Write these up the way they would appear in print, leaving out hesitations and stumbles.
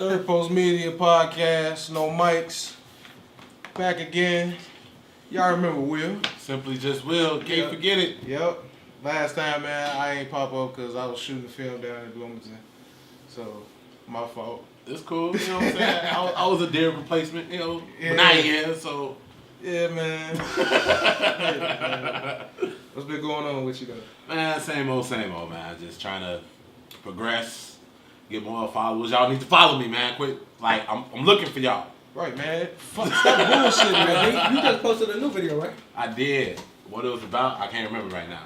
Third Post Media Podcast, no mics. Back again. Y'all remember Will? Simply just Will. Can't forget it. Yep. Last time, man, I ain't pop up because I was shooting the film down in Bloomington. So, my fault. It's cool. You know what I'm saying? I was a Derrick replacement, you know. Yeah. But now yeah, so. Yeah, man. What's been going on with you, though? Man, same old, man. Just trying to progress, get more followers. Y'all need to follow me, man. Quit. Like, I'm looking for y'all. Right, man. Fuck, stop bullshit, man. You just posted a new video, right? I did. What it was about, I can't remember right now.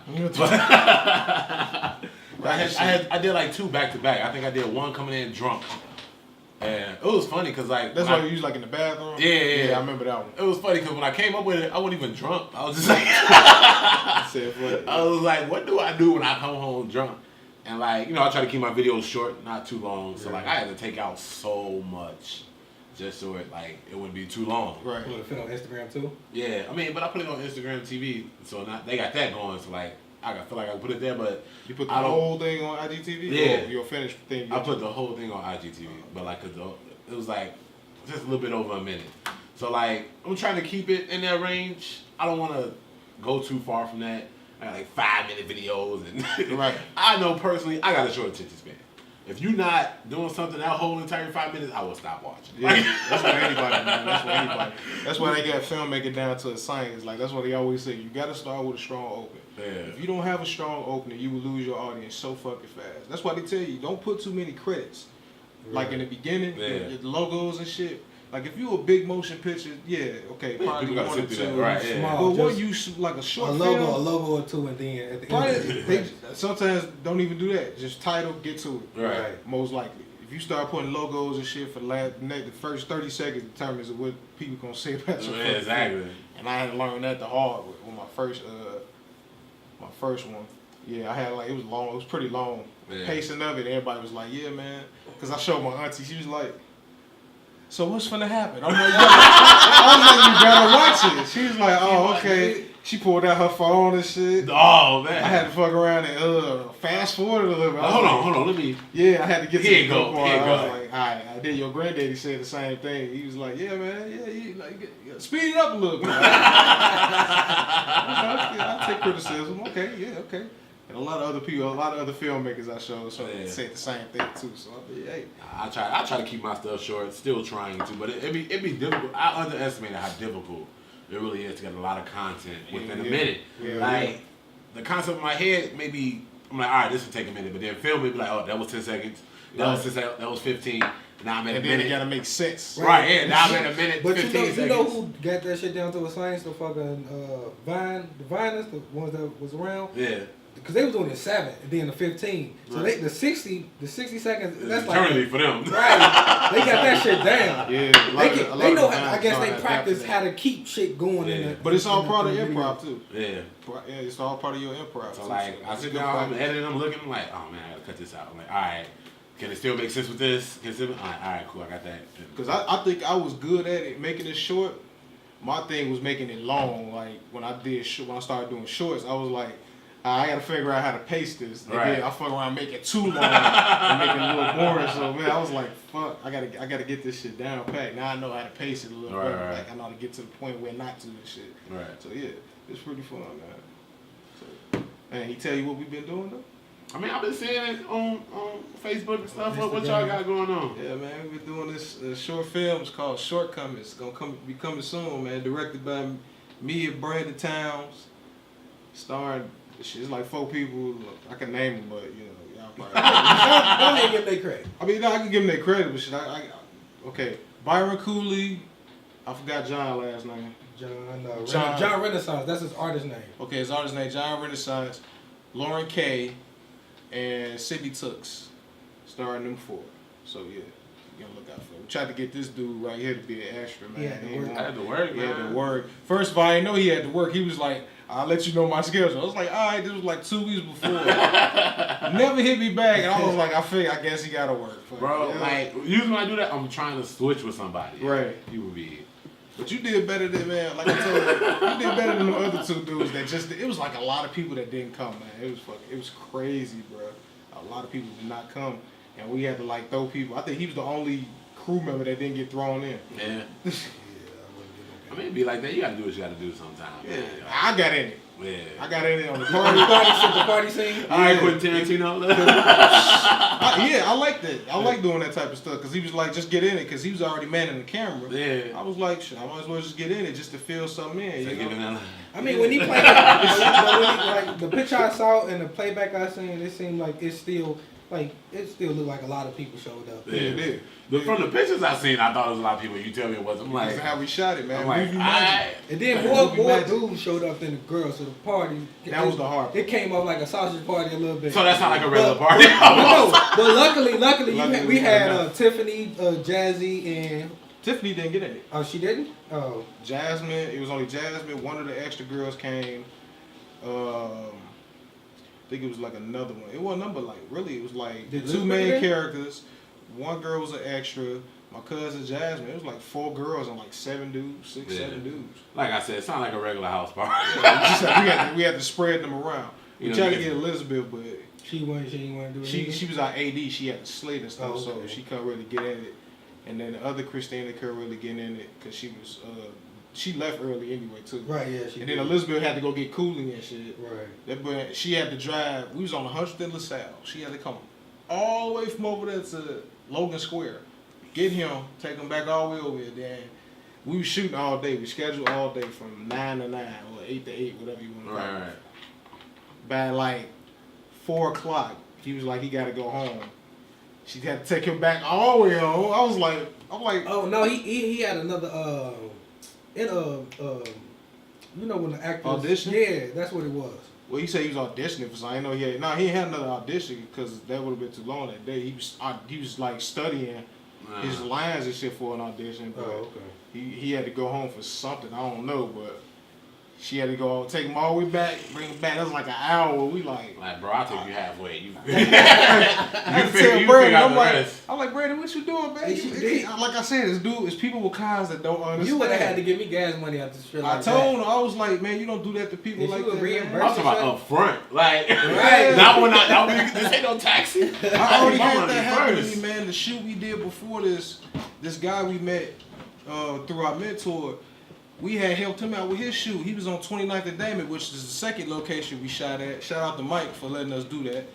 But I did like 2 back to back. I think I did one coming in drunk. And it was funny because like that's why you use like in the bathroom. Yeah, I remember that one. It was funny because when I came up with it, I wasn't even drunk. I was just like, I was like, what do I do when I come home drunk? And like, you know, I try to keep my videos short, not too long. So like, I had to take out so much just so it like it wouldn't be too long. Right. You put it on Instagram too? Yeah, I mean, but I put it on Instagram TV, so they got that going. So like, I feel like I can put it there, but you put the whole thing on IGTV. Yeah, or your finished thing. I put the whole thing on IGTV, but like, it was like just a little bit over a minute. So like, I'm trying to keep it in that range. I don't want to go too far from that. I got like 5-minute videos, and right. I know personally, I got a short attention span. If you're not doing something that whole entire 5 minutes, I will stop watching. Yeah, that's what anybody, man. That's what anybody. That's why they got filmmaking down to a science. Like that's what they always say. You got to start with a strong opening. Yeah. If you don't have a strong opening, you will lose your audience so fucking fast. That's why they tell you don't put too many credits. Right. Like in the beginning, the logos and shit. Like if you a big motion picture, okay, probably people one or two. Right, Small, but what you like a short film, a logo or two, and then at the end, they sometimes don't even do that. Just title, get to it. Right. Most likely, if you start putting logos and shit for the first 30 seconds determines what people gonna say about your first exactly. film. And I had to learn that the hard way with my first one. Yeah, I had like it was long. It was pretty long. Yeah. The pacing of it, everybody was like, "Yeah, man," because I showed my auntie. She was like, "So what's finna happen?" I'm like, I was like, "You better watch it." She was like, "Oh, okay." She pulled out her phone and shit. Oh man! I had to fuck around and fast forward a little bit. Hold on. Let me. Yeah, I had to get to the part. I was go. like, "All right." I did. Your granddaddy said the same thing. He was like, "Yeah, man. Yeah, you like speed it up a little bit." I take criticism. Okay, yeah, okay. And a lot of other people, a lot of other filmmakers I showed, so they said the same thing too. So I try to keep my stuff short. Still trying to, but it be difficult. I underestimated how difficult it really is to get a lot of content within a minute. Yeah, the concept in my head, maybe I'm like, all right, this will take a minute, but then film it, be like, oh, that was 10 seconds, that was 15. Now I'm at a minute. It gotta make sense. Right, yeah. Now I'm at a minute, but 15 seconds. You know who got that shit down to a science? The fucking Vine, the Viners, the ones that was around. Yeah. Because they was doing it 7 and then the 15. So the 60 seconds, that's like eternity for them. Right. They got that shit down. Yeah. They know how, I guess they practice how to keep shit going in the. But it's all part of improv too. Yeah. Yeah, it's all part of your improv. So like I sit down, I'm editing, I'm looking, I'm like, oh man, I gotta cut this out. I'm like, all right, can it still make sense with this? All right, cool, I got that. Because I think I was good at it, making it short. My thing was making it long. Like when I started doing shorts, I was like, I gotta figure out how to pace this. And then I fuck around make it too long and make it a little boring. So man, I was like, fuck, I gotta get this shit down packed. Now I know how to pace it a little better. Right. Like I know how to get to the point where not to and shit. Right. So yeah, it's pretty fun, man. So, and he tell you what we've been doing though? I mean, I've been seeing it on Facebook and stuff. What y'all got going on? Yeah, man, we've been doing this short film. It's called Shortcomings. It's gonna be coming soon, man. Directed by me and Brandon Towns. Starring. It's like 4 people. I can name them, but you know, y'all probably don't even give them their credit. I mean, no, I can give them their credit, but shit, okay. Byron Cooley, I forgot John last name. John Renaissance. That's his artist name. Okay, his artist name John Renaissance, Lauren Kay, and Sydney Tooks, starring them 4. So yeah. You gotta look out for it. We tried to get this dude right here to be an extra, man. I had to work, man. He had to work. First of all, I didn't know he had to work. He was like, I'll let you know my schedule. I was like, all right, this was like 2 weeks before. Never hit me back. And I was like, I guess he gotta work. Bro, like, usually when I do that, I'm trying to switch with somebody. Right. He would be. But you did better than, man, like I told you, you did better than the other 2 dudes that it was like a lot of people that didn't come, man. It was crazy, bro. A lot of people did not come. And we had to like throw people. I think he was the only crew member that didn't get thrown in. Yeah. I mean, it'd be like that. You gotta do what you gotta do sometimes. Yeah, Man. I got in it. Yeah. I got in it on the The party. party scene. All right, Quentin Tarantino. I like that. I like doing that type of stuff because he was like, just get in it because he was already manning the camera. Yeah. I was like, shit, I might as well just get in it just to feel something in. You know? I mean, when he played, like the picture I saw and the playback I seen, it seemed like it still looked like a lot of people showed up. Yeah, it did. From the pictures I seen, I thought it was a lot of people. You tell me it wasn't. I'm like, that's how we shot it, man. I'm like, and then more dudes showed up than the girls, so the party. That was the hard part. It came off like a sausage party a little bit. So that's not like a regular party. But luckily we had Tiffany, Jazzy, and Tiffany didn't get in it. Oh, she didn't? Oh. Jasmine, it was only Jasmine. One of the extra girls came. I think it was like another one. It wasn't number like really. It was like the two main characters. One girl was an extra. My cousin Jasmine. It was like 4 girls and like 7 dudes, 7 dudes. Like I said, it sounded like a regular house party. Yeah, we had to spread them around. We tried to get Elizabeth, but she didn't want to do it. She was our AD. She had to slate and stuff, okay. so she couldn't really get in it. And then the other Christina couldn't really get in it because she was she left early anyway too. Right, yeah. And then Elizabeth had to go get cooling and shit. Right. But she had to drive. We was on 100th and LaSalle. She had to come all the way from over there to Logan Square, get him, take him back all the way over here. Then we was shooting all day. We scheduled all day from 9 to 9 or 8 to 8, whatever you want to call it. Right. By like 4 o'clock, he was like he got to go home. She had to take him back all the way home. I'm like, oh no, he had another you know when the actors audition. Yeah, that's what it was. Well, he said he was auditioning for something. I know he had. He had another audition because that would have been too long that day. He was like studying his lines and shit for an audition. But he had to go home for something. I don't know, but she had to go take him all the way back, bring him back. That was like an hour. We like bro, I'll take you halfway. You Brandon, I'm like, Brandon, what you doing, man? Like I said, it's people with cars that don't understand. You would have had to give me gas money after the show. I told him, I was like, man, you don't do that to people like that. I'm talking about up front. Like, this ain't no taxi. I already had that happen to me, man. The shoot we did before this guy we met through our mentor, we had helped him out with his shoot. He was on 29th and Damon, which is the second location we shot at. Shout out to Mike for letting us do that.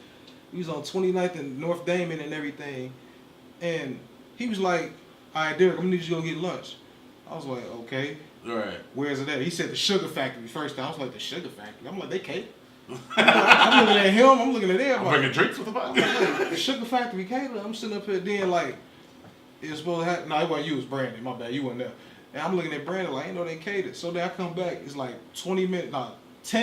He was on 29th and North Damon and everything. And he was like, all right, Derrick, I'm going to need you to go get lunch. I was like, okay. All right. Where's it at? He said the Sugar Factory first. I was like, the Sugar Factory? I'm like, they cake. I'm looking at him. I'm looking at everybody. I'm bringing drinks with the fuck? The Sugar Factory caterer. I'm sitting up here then like, it was supposed to happen. No, it wasn't you. It was Brandon. My bad. You weren't there. And I'm looking at Brandon like, I ain't know they catered. So then I come back. It's like 10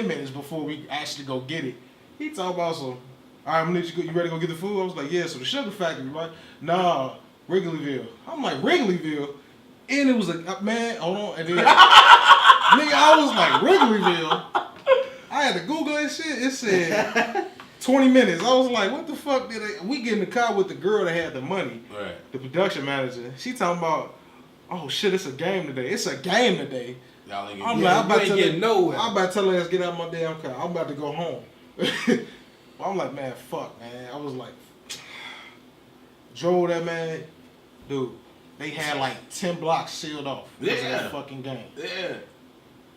minutes before we actually go get it. He talking about some, all right, I'm gonna need you ready to go get the food? I was like, yeah, so the Sugar Factory, right? Nah, Wrigleyville. I'm like, Wrigleyville? And it was like, man, hold on. And then, nigga, I was like, Wrigleyville? I had to Google that shit. It said 20 minutes. I was like, what the fuck we get in the car with the girl that had the money. Right. The production manager. She talking about, oh shit, it's a game today. It's a game today. Y'all ain't I'm like, I'm about to tell her, get out of my damn car. I'm about to go home. I'm like, man, fuck, man. I was like, drove that, man. Dude, they had like 10 blocks sealed off. Because of that fucking game. Yeah.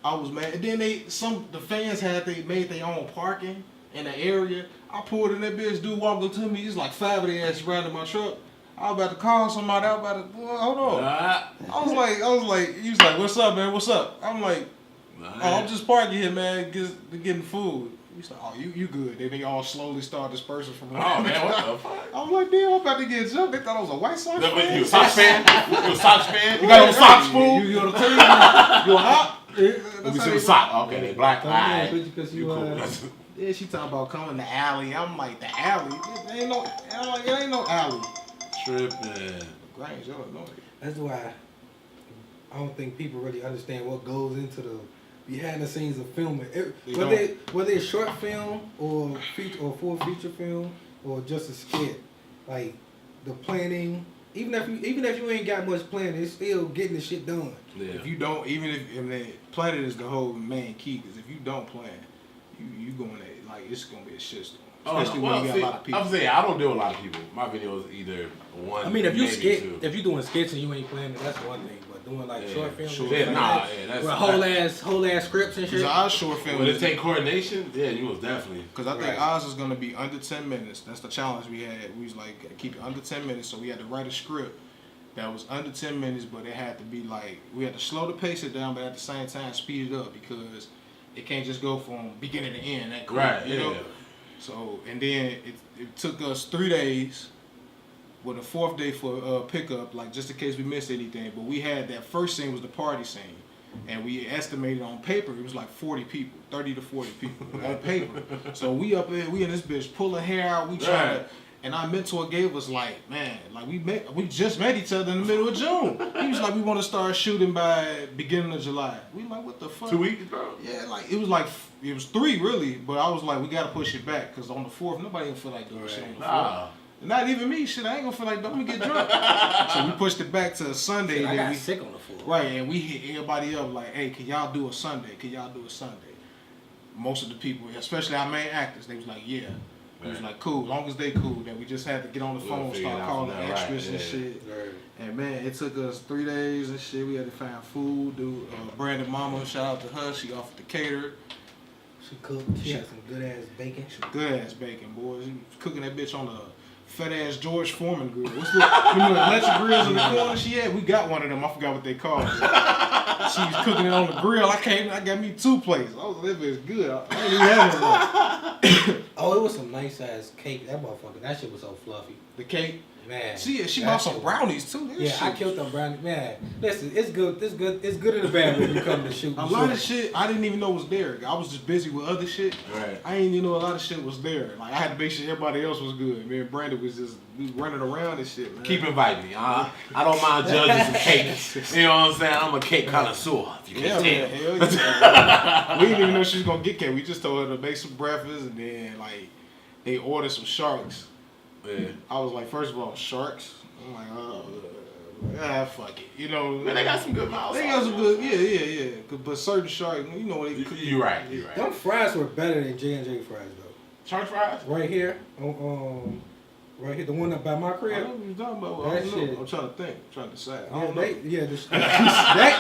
I was mad. And then the fans made their own parking in the area. I pulled in that bitch, dude walked up to me. He's like 5 of their ass surrounding my truck. I was about to call somebody. I was about to, hold on. I was like, he was like, what's up, man? What's up? I'm like, oh, I'm just parking here, man, getting food. He's like, oh, you good. They all slowly start dispersing from around. Oh, man, what the fuck? I'm like, damn, I'm about to get jumped. They thought I was a White Sox fan. You a Sox fan? You a Sox fan? You got no Sox food? You on the team? You a hop? Let me see the Sox. Okay, they black. All right. You cool. Yeah, she talking about coming to alley. I'm like, the alley? It ain't no alley. Tripping. Grange, Illinois. That's why I don't think people really understand what goes into the behind the scenes of filming. Whether it's short film or full feature film or just a skit, like the planning. Even if you ain't got much planning, it's still getting the shit done. Yeah. If you don't, planning is the whole main key. Because if you don't plan, you going at like it's gonna be a shitstorm. Especially when you got a lot of people. I'm saying I don't deal with a lot of people. My video is either one. I mean, if you two. if you doing skits and you ain't playing it, that's one thing. But doing like short films, that's whole ass scripts and shit. Our short film. Would it take coordination? Yeah, you most definitely. Because I think ours is gonna be under 10 minutes. That's the challenge we had. We was like keep it under 10 minutes, so we had to write a script that was under 10 minutes, but it had to be like we had to slow the pace it down, but at the same time speed it up because it can't just go from beginning to end that quick. Right. You know? So and then it took us 3 days. With a 4th day for pickup, like just in case we missed anything. But we had that first scene was the party scene, and we estimated on paper it was like 40 people, 30 to 40 people on paper. So we up there, we in this bitch pulling hair out, we trying to. And our mentor gave us like, man, like we just met each other in the middle of June. He was like, we want to start shooting by beginning of July. We like, what the fuck? 2 weeks, bro. Yeah, like it was 3 really, but I was like, we gotta push it back because on the 4th nobody even feel like doing shit on the 4th. Not even me, shit. I ain't gonna feel like I'm gonna get drunk. So we pushed it back to a Sunday. I got sick on the floor. Right, and we hit everybody up like, hey, can y'all do a Sunday? Can y'all do a Sunday? Most of the people, especially our main actors, they was like, yeah. It was like, cool, as long as they cool. Then we just had to get on the phone, start calling extras and shit. Right. And man, it took us 3 days and shit. We had to find food. Brandon Mama, shout out to her. She offered to cater. She cooked. She had some good ass bacon. Good ass bacon, boys. She was cooking that bitch on the fat ass George Foreman grill. What's the electric grills in the corner she had? We got one of them. I forgot what they called it. She was cooking it on the grill. I got me 2 plates. I was like, that bitch good. I didn't even have it. Oh, it was some nice ass cake. That shit was so fluffy. The cake? Man. She bought some brownies too. I killed them brownies. Man, listen, it's good. It's good in the bad when you come to shoot. A lot of shit I didn't even know was there. I was just busy with other shit. Right. I didn't even know a lot of shit was there. Like I had to make sure everybody else was good. Me and Brandon was just running around and shit, man. Keep inviting me. I don't mind judging some cake. You know what I'm saying? I'm a cake connoisseur. If you can tell. Hell yeah. We didn't even know she was gonna get cake. We just told her to make some breakfast and then like they ordered some sharks. Yeah. I was like, first of all, sharks. I'm like, fuck it. You know, man, they got some good mouths. They got some good, yeah. But certain sharks, you know, they cook. You're right. Them fries were better than J&J fries though. Shark fries? Right here, right here, the one up by my crib. I know what you're talking about. That shit. I'm trying to think. I'm trying to decide. I don't know.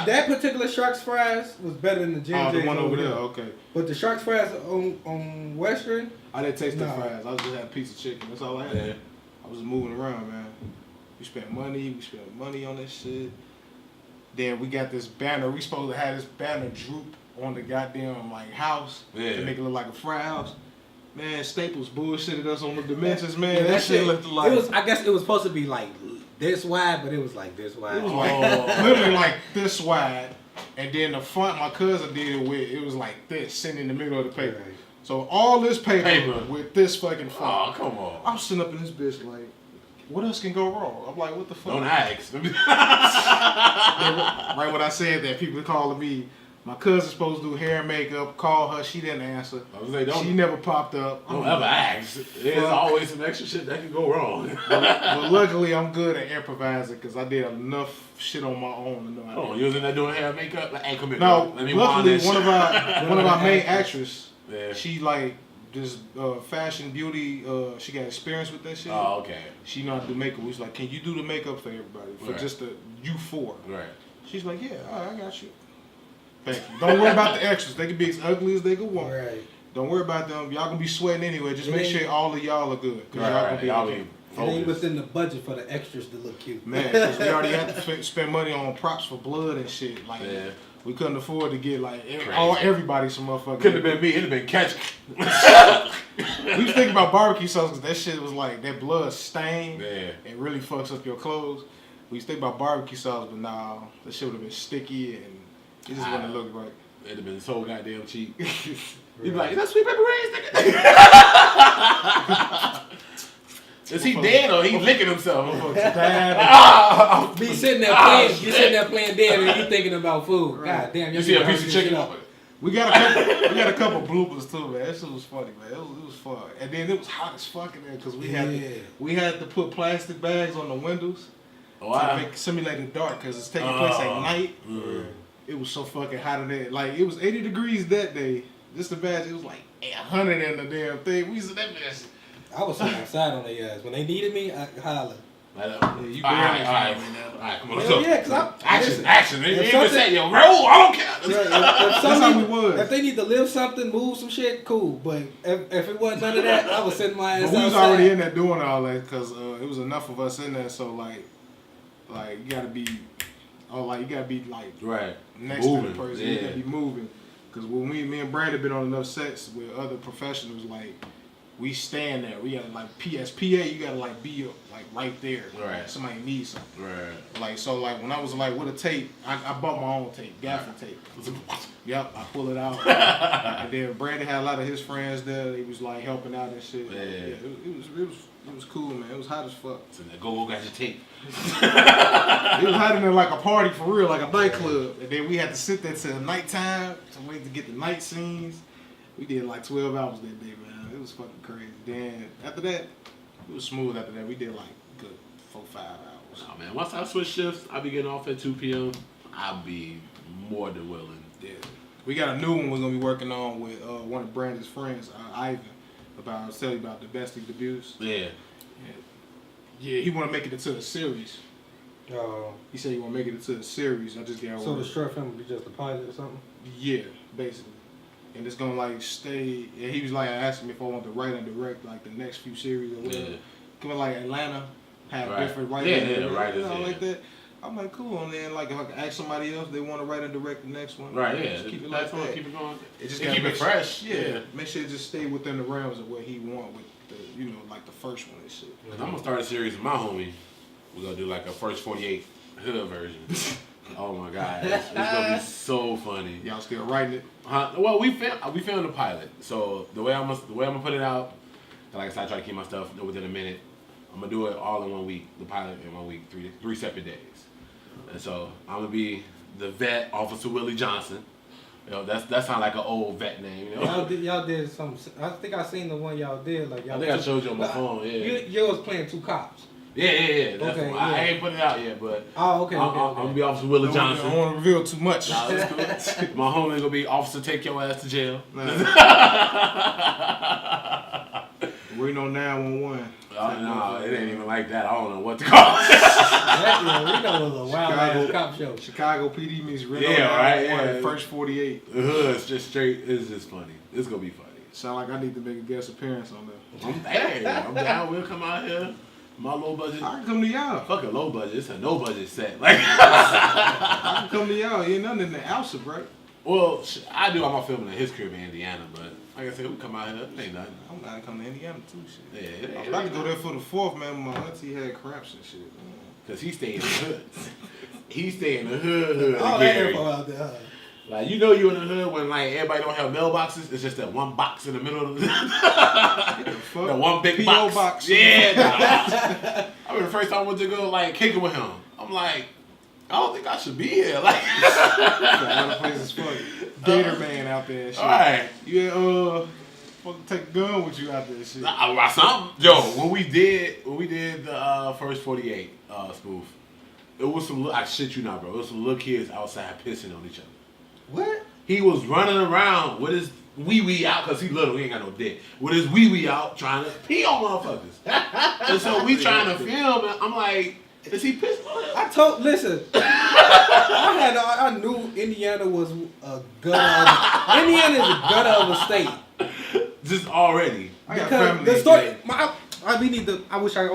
That particular Sharks fries was better than the J&J. The one over there. Okay. But the Sharks fries on Western. I didn't taste the fries. I was just had a piece of chicken. That's all I had. Yeah. I was moving around, man. We spent money on this shit. Then we got this banner. We supposed to have this banner droop on the goddamn like house to make it look like a fry house. Man, Staples bullshitted us on the dimensions, man. Yeah, that shit looked like. I guess it was supposed to be like this wide, but it was like this wide. It was like literally like this wide, and then the font my cousin did it with. It was like this, sitting in the middle of the paper. Right. So all this paper with this fucking font. Oh, come on. I'm sitting up in this bitch like, what else can go wrong? I'm like, what the fuck? Don't ask. Right when I said that, people calling me. My cousin's supposed to do hair and makeup. Call her, she didn't answer. She never popped up. Don't ever ask. There's always some extra shit that can go wrong. but luckily, I'm good at improvising because I did enough shit on my own to know how to. Oh, you was in there doing hair and makeup? Like, hey, come here. No, let me luckily one of our main actresses. Yeah. She like this fashion beauty. She got experience with that shit. Oh, okay. She know how to do makeup. We was like, can you do the makeup for everybody for just the you 4? Right. She's like, yeah, all right, I got you. Thank you. Don't worry about the extras. They can be as ugly as they can want. Right. Don't worry about them. Y'all gonna be sweating anyway. Just make sure all of y'all are good. Cause y'all gonna be it ain't within the budget for the extras to look cute. Man, because we already had to spend money on props for blood and shit. Like, we couldn't afford to get like everybody some motherfuckers. Couldn't have been me. It'd have been ketchup. We was thinking about barbecue sauce because that shit was like that blood stain. Yeah. It really fucks up your clothes. We used to think about barbecue sauce, but nah, that shit would have been sticky and it just wouldn't look right. It'd have been so goddamn cheap. You'd be like, is that sweet pepper range, nigga? Is he dead or he licking himself? Be sitting there playing. You sitting there playing dead and you thinking about food. Right. God damn, you see a piece of chicken up. We got a couple bloopers too, man. That shit was funny, man. It was fun, and then it was hot as fuck in there because we had to put plastic bags on the windows to simulate the dark because it's taking place at night. It was so fucking hot in there. Like, it was 80 degrees that day, This the badge. It was like 100 in the damn thing. We used to that bitch. I was sitting outside on their ass. When they needed me, I holler. Yeah, you all right, come on, let's go. Yeah, cause Action. They even say, yo, roll, I don't care. If they need to lift something, move some shit, cool. But if it wasn't none of that, I was sitting my ass outside. We was outside. already in there doing all that because it was enough of us in there. So like you gotta be, right next moving. to the person. Yeah. You gotta be moving. Because when me and Brandon been on enough sets with other professionals, like we stand there. We gotta like PSPA. You gotta like be like right there. Right. Somebody needs something. Right. Like so, like when I was like with a tape, I bought my own tape, gaffer tape. Yep, I pull it out. And then Brandon had a lot of his friends there. He was like helping out and shit. Yeah. It was cool, man. It was hot as fuck. So go got your tape. It was hot in there like a party for real, like a nightclub. And then we had to sit there till nighttime to wait to get the night scenes. We did like 12 hours that day, man. It was fucking crazy. Then after that, it was smooth. After that, we did like good 4-5 hours. Oh man, once I switch shifts, I'll be getting off at 2 p.m. I'll be more than willing. Yeah. We got a new one we're gonna be working on with one of Brandon's friends, Ivan. I was telling you about domestic abuse. Yeah. Yeah, he want to make it into the series. He said he want to make it into the series. I just got. So the short film would be just a pilot or something? Yeah, basically. And it's gonna like stay. And he was like asking me if I want to write and direct like the next few series or whatever. Yeah. Come like Atlanta, have different writers. Writers, like that. I'm like, cool. And then like if I can ask somebody else, they want to write and direct the next one. Right. Yeah. Just keep it like that. Keep it going. It just keep it fresh. Yeah. Make sure it just stay within the realms of what he want with the, like the first one and shit. I'm gonna start a series with my homie. We're gonna do like a first 48 hood version. Oh my god, it's gonna be so funny. Y'all still writing it? Well, we filmed the pilot. So the way I'm gonna put it out, like I said, I try to keep my stuff within a minute. I'm gonna do it all in 1 week. The pilot in 1 week, three separate days. And so I'm gonna be the vet, Officer Willie Johnson. That sounds like an old vet name. Y'all did some. I think I seen the one y'all did. Like y'all. I think I showed you on my phone. Yeah. You was playing 2 cops. Yeah. That's okay, I ain't put it out yet, but okay. I'm gonna be Officer Willie Johnson. I don't want to reveal too much. Nah, that's cool. My homie gonna be Officer Take Your Ass to Jail. Waiting on 911. No, it ain't even like that. I don't know what to call it. We know it was a wild ass cop show. Chicago PD meets Reno. Yeah. First 48. The hood's just straight. It's just funny. It's gonna be funny. Sound like I need to make a guest appearance on that. I'm down. We'll come out here. My low budget. I can come to y'all. Fuck a low budget. It's a no budget set. Like I can come to y'all. Ain't nothing in the house, right? Well, I do all my filming in his crib in Indiana, but like I said, we come out here. It ain't nothing. I'm gonna come to Indiana too. Shit. Yeah, I was about to go there for the 4th, man. My auntie had cramps and shit. Cause he stay in the hood. He stay in the hood. Oh, that info out there. Like you know you in the hood when like everybody don't have mailboxes. It's just that one box in the middle of the that one big P.O. box. Yeah. I remember the first time I went to go like kicking with him. I'm like, I don't think I should be here. Like, that place is funny. Gator man out there and shit. All right. Yeah, fucking take a gun with you out there and shit. When we did the first 48 spoof, it was some. I shit you not, bro. It was some little kids outside pissing on each other. What? He was running around with his wee out because he little. He ain't got no dick. With his wee out trying to pee on motherfuckers. And so we trying to film, and I'm like, is he pissing on him? Listen, I knew Indiana was a gutter. Indiana is a gutter of a state. Just already. Because the story, I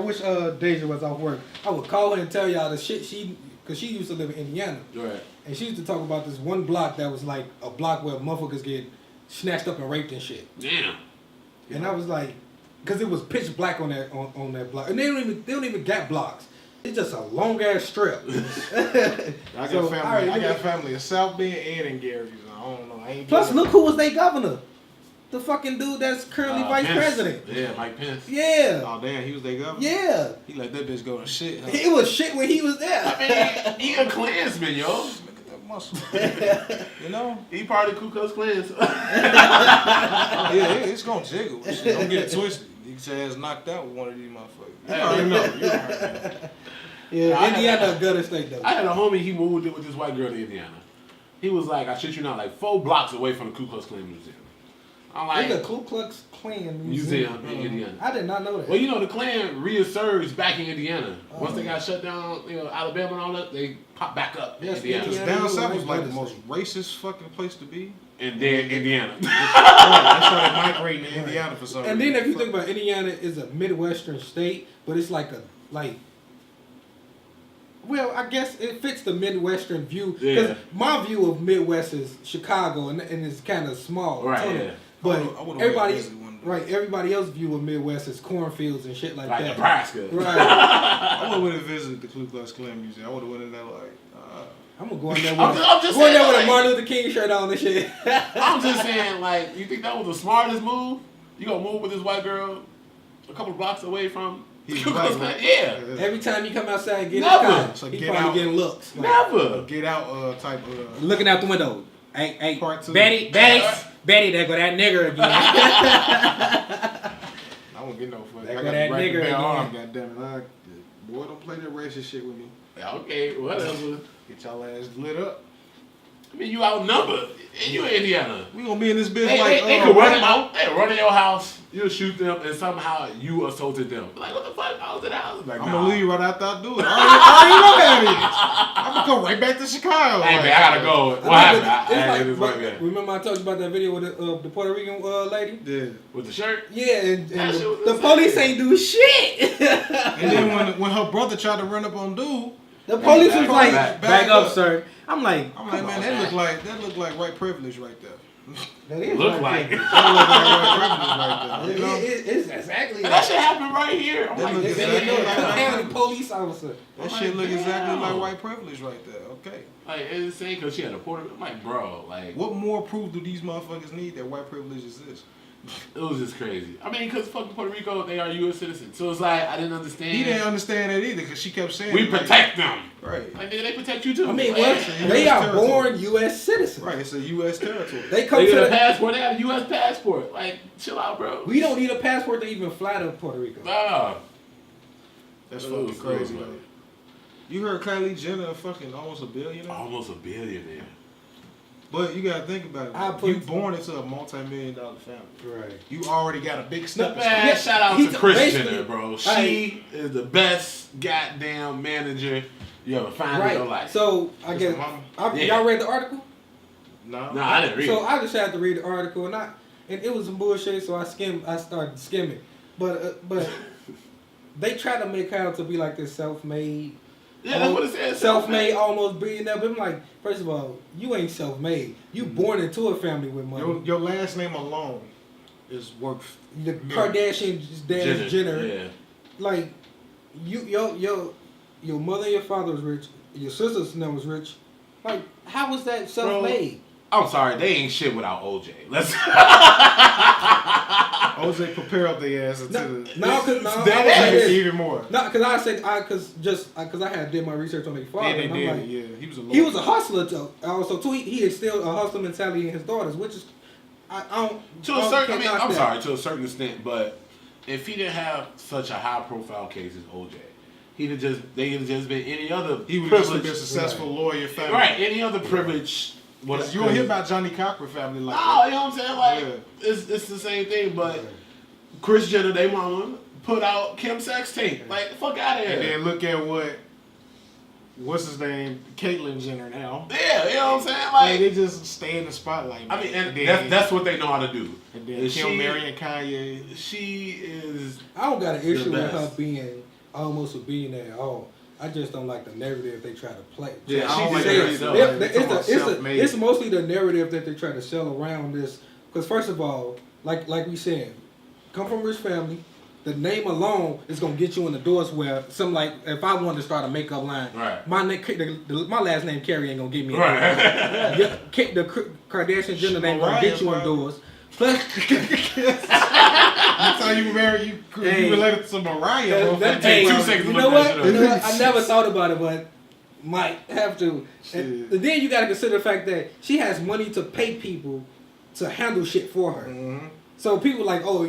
wish Deja was off work. I would call her and tell y'all the shit because she used to live in Indiana. Right. And she used to talk about this one block that was like a block where motherfuckers get snatched up and raped and shit. Damn. And I was like, because it was pitch black on that block, and they don't even got blocks. It's just a long ass strip. I got family in South Bend and in Gary's. I don't know. Plus, look who was their governor. The fucking dude that's currently vice president. Yeah, Mike Pence. Yeah. Oh damn, he was their governor. Yeah. He let that bitch go to shit. Huh? He was shit when he was there. I mean, he a Klansman, yo. Look at that muscle. You know? He part of the Ku Klux Klan. Yeah, it's gonna jiggle. Shit. Don't get it twisted. You get your ass knocked out with one of these motherfuckers. You already know. Yeah, Indiana a gutter state though. I had a homie. He moved with this white girl to Indiana. He was like, I shit you not, like 4 blocks away from the Ku Klux Klan Museum. I'm like, there's a Ku Klux Klan museum in Indiana. I did not know that. Well, the Klan resurged back in Indiana. Once they got shut down, Alabama and all that, they popped back up in Indiana. Because down south was like the most racist fucking place to be. And then Indiana. They started migrating to Indiana for some reason. And then if you think about Indiana, is a Midwestern state, but it's well, I guess it fits the Midwestern view. Because my view of Midwest is Chicago, and it's kind of small. Right, yeah. But everybody else's view of Midwest is cornfields and shit like that. Nebraska. Right. I would have went and visited the Ku Klux Klan Museum. I would have went in there I'm going to go in there with a Martin Luther King shirt on and shit. I'm just saying, you think that was the smartest move? You gonna move with this white girl a couple blocks away from Ku Klux Klan? Yeah. Every time you come outside and get Never. so he's probably getting looks. Never. Get out type looking out the window. Hey, Part two. Betty, there go that nigger again. I won't get no fuck. There I go got that to break nigger the arm, again. goddammit. Boy, don't play that racist shit with me. Okay, whatever. Get y'all ass lit up. I mean, you outnumbered, and you in Indiana. We gonna be in this bitch They could run them out. They run in your house. You'll shoot them, and somehow you assaulted them. Like, what the fuck? I was in the house. Like, I'm gonna leave right after I do it. I already know how it is. I'm gonna go right back to Chicago. Hey, man, I gotta go. What happened? Remember I told you about that video with the Puerto Rican lady? Yeah. With the shirt? Yeah, and the police ain't do shit. And then when her brother tried to run up on dude, the police was like, back up, sir. I'm like, man, that look like white privilege right there. That is look like it. That look like white privilege right there. You know? It's exactly. And that shit happened right here. I'm like, county police officer. That shit look exactly like white privilege right there. Okay. Like, it's insane because she had a Puerto Rican. I'm like, bro, what more proof do these motherfuckers need that white privilege exists? It was just crazy. I mean, because fucking Puerto Rico, they are U.S. citizens. So it's like, I didn't understand. He didn't understand that either because she kept saying we protect them. Right. Like, they protect you too. I mean, they are born U.S. citizens. Right, it's a U.S. territory. They come to the passport. They have a U.S. passport. Like, chill out, bro. We don't need a passport to even fly to Puerto Rico. Nah. That's fucking crazy, though. You heard Kylie Jenner fucking almost a billionaire? Almost a billionaire. But you gotta think about it. You born into a multi-million-dollar family. Right. You already got a big step. Man, shout out to Kris Jenner, bro. She is the best goddamn manager you ever find in your life. So I guess y'all read the article? No, I didn't read it. So I just had to read the article, and it was some bullshit. So I started skimming, but they try to make her out to be like this self-made. Yeah, that's what it says. Self-made, almost billionaire. But I'm like, first of all, you ain't self-made. You born into a family with money. Your last name alone is worth. The Kardashian dash Jenner. Yeah. Like, your mother and your father was rich. Your sister's name was rich. Like, how was that self-made? I'm sorry, they ain't shit without OJ. Let's. OJ prepare up their ass into even more. No, because I had did my research on their father. Yeah, and I'm like, he was a hustler too. Also, too, he instilled a hustler mentality in his daughters, which is to a certain extent. But if he didn't have such a high profile case as OJ, they'd have just been any other. He would just be a successful lawyer family, right? Any other privilege. You don't hear about Johnny Cochran family like that. You know what I'm saying? Like, it's the same thing, but Kris Jenner, they mama, put out Kim sex tape. Like, fuck out of here. And then look at what's his name? Caitlyn Jenner now. Yeah, you know what I'm saying? Like, they just stay in the spotlight. Man. I mean, and that's what they know how to do. And then Kim marrying Kanye. She is. I don't got an issue with her being almost a billionaire at all. I just don't like the narrative they try to play. Yeah, it's mostly the narrative that they try to sell around this. Because first of all, like we said, come from a rich family. The name alone is gonna get you in the doors where some like if I wanted to start a makeup line, right. My last name Carrie ain't gonna get me. Right. The Kardashian Jenner ain't gonna get you in doors. Plus, that's how you marry you related to Mariah. Take 2 seconds. You know what? I never thought about it, but might have to. And then you got to consider the fact that she has money to pay people to handle shit for her. Mm-hmm. So people like, oh,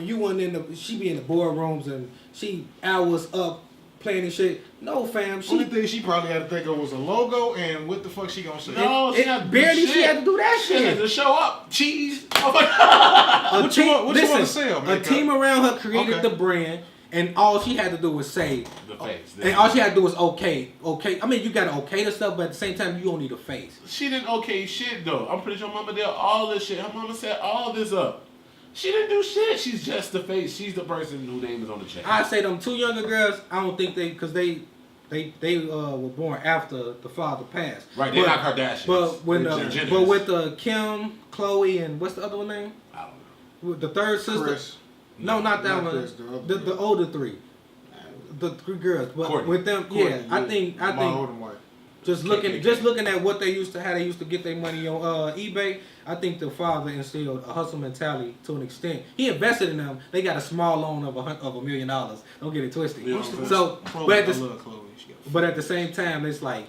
she be in the boardrooms and she hours up playing this shit. No, fam. Only thing she probably had to think of was a logo and what the fuck she gonna say. No, she had to do barely shit. she had to do that She had shit. to show up. Cheese. Oh my God. What you want to sell? A team around her created the brand, and all she had to do was say The face. and all she had to do was okay. I mean, you gotta okay the stuff, but at the same time, you don't need a face. She didn't okay shit though. I'm pretty sure Mama did all this shit. Her mama set all this up. She didn't do shit. She's just the face. She's the person whose name is on the check. I say them two younger girls. I don't think because they were born after the father passed. Right, they're not Kardashians. But with the Kim, Chloe, and what's the other one name? I don't know. With the third sister. Chris. No, not that one. Chris, The older three. The three girls. But Courtney. with them, Courtney, yeah, I think wife. just looking at what they used to how they used to get their money on eBay. I think the father instilled a hustle mentality to an extent. He invested in them. They got a small loan of $1 million. Don't get it twisted. Yeah, So, Chloe, I love Chloe. but at the same time, it's like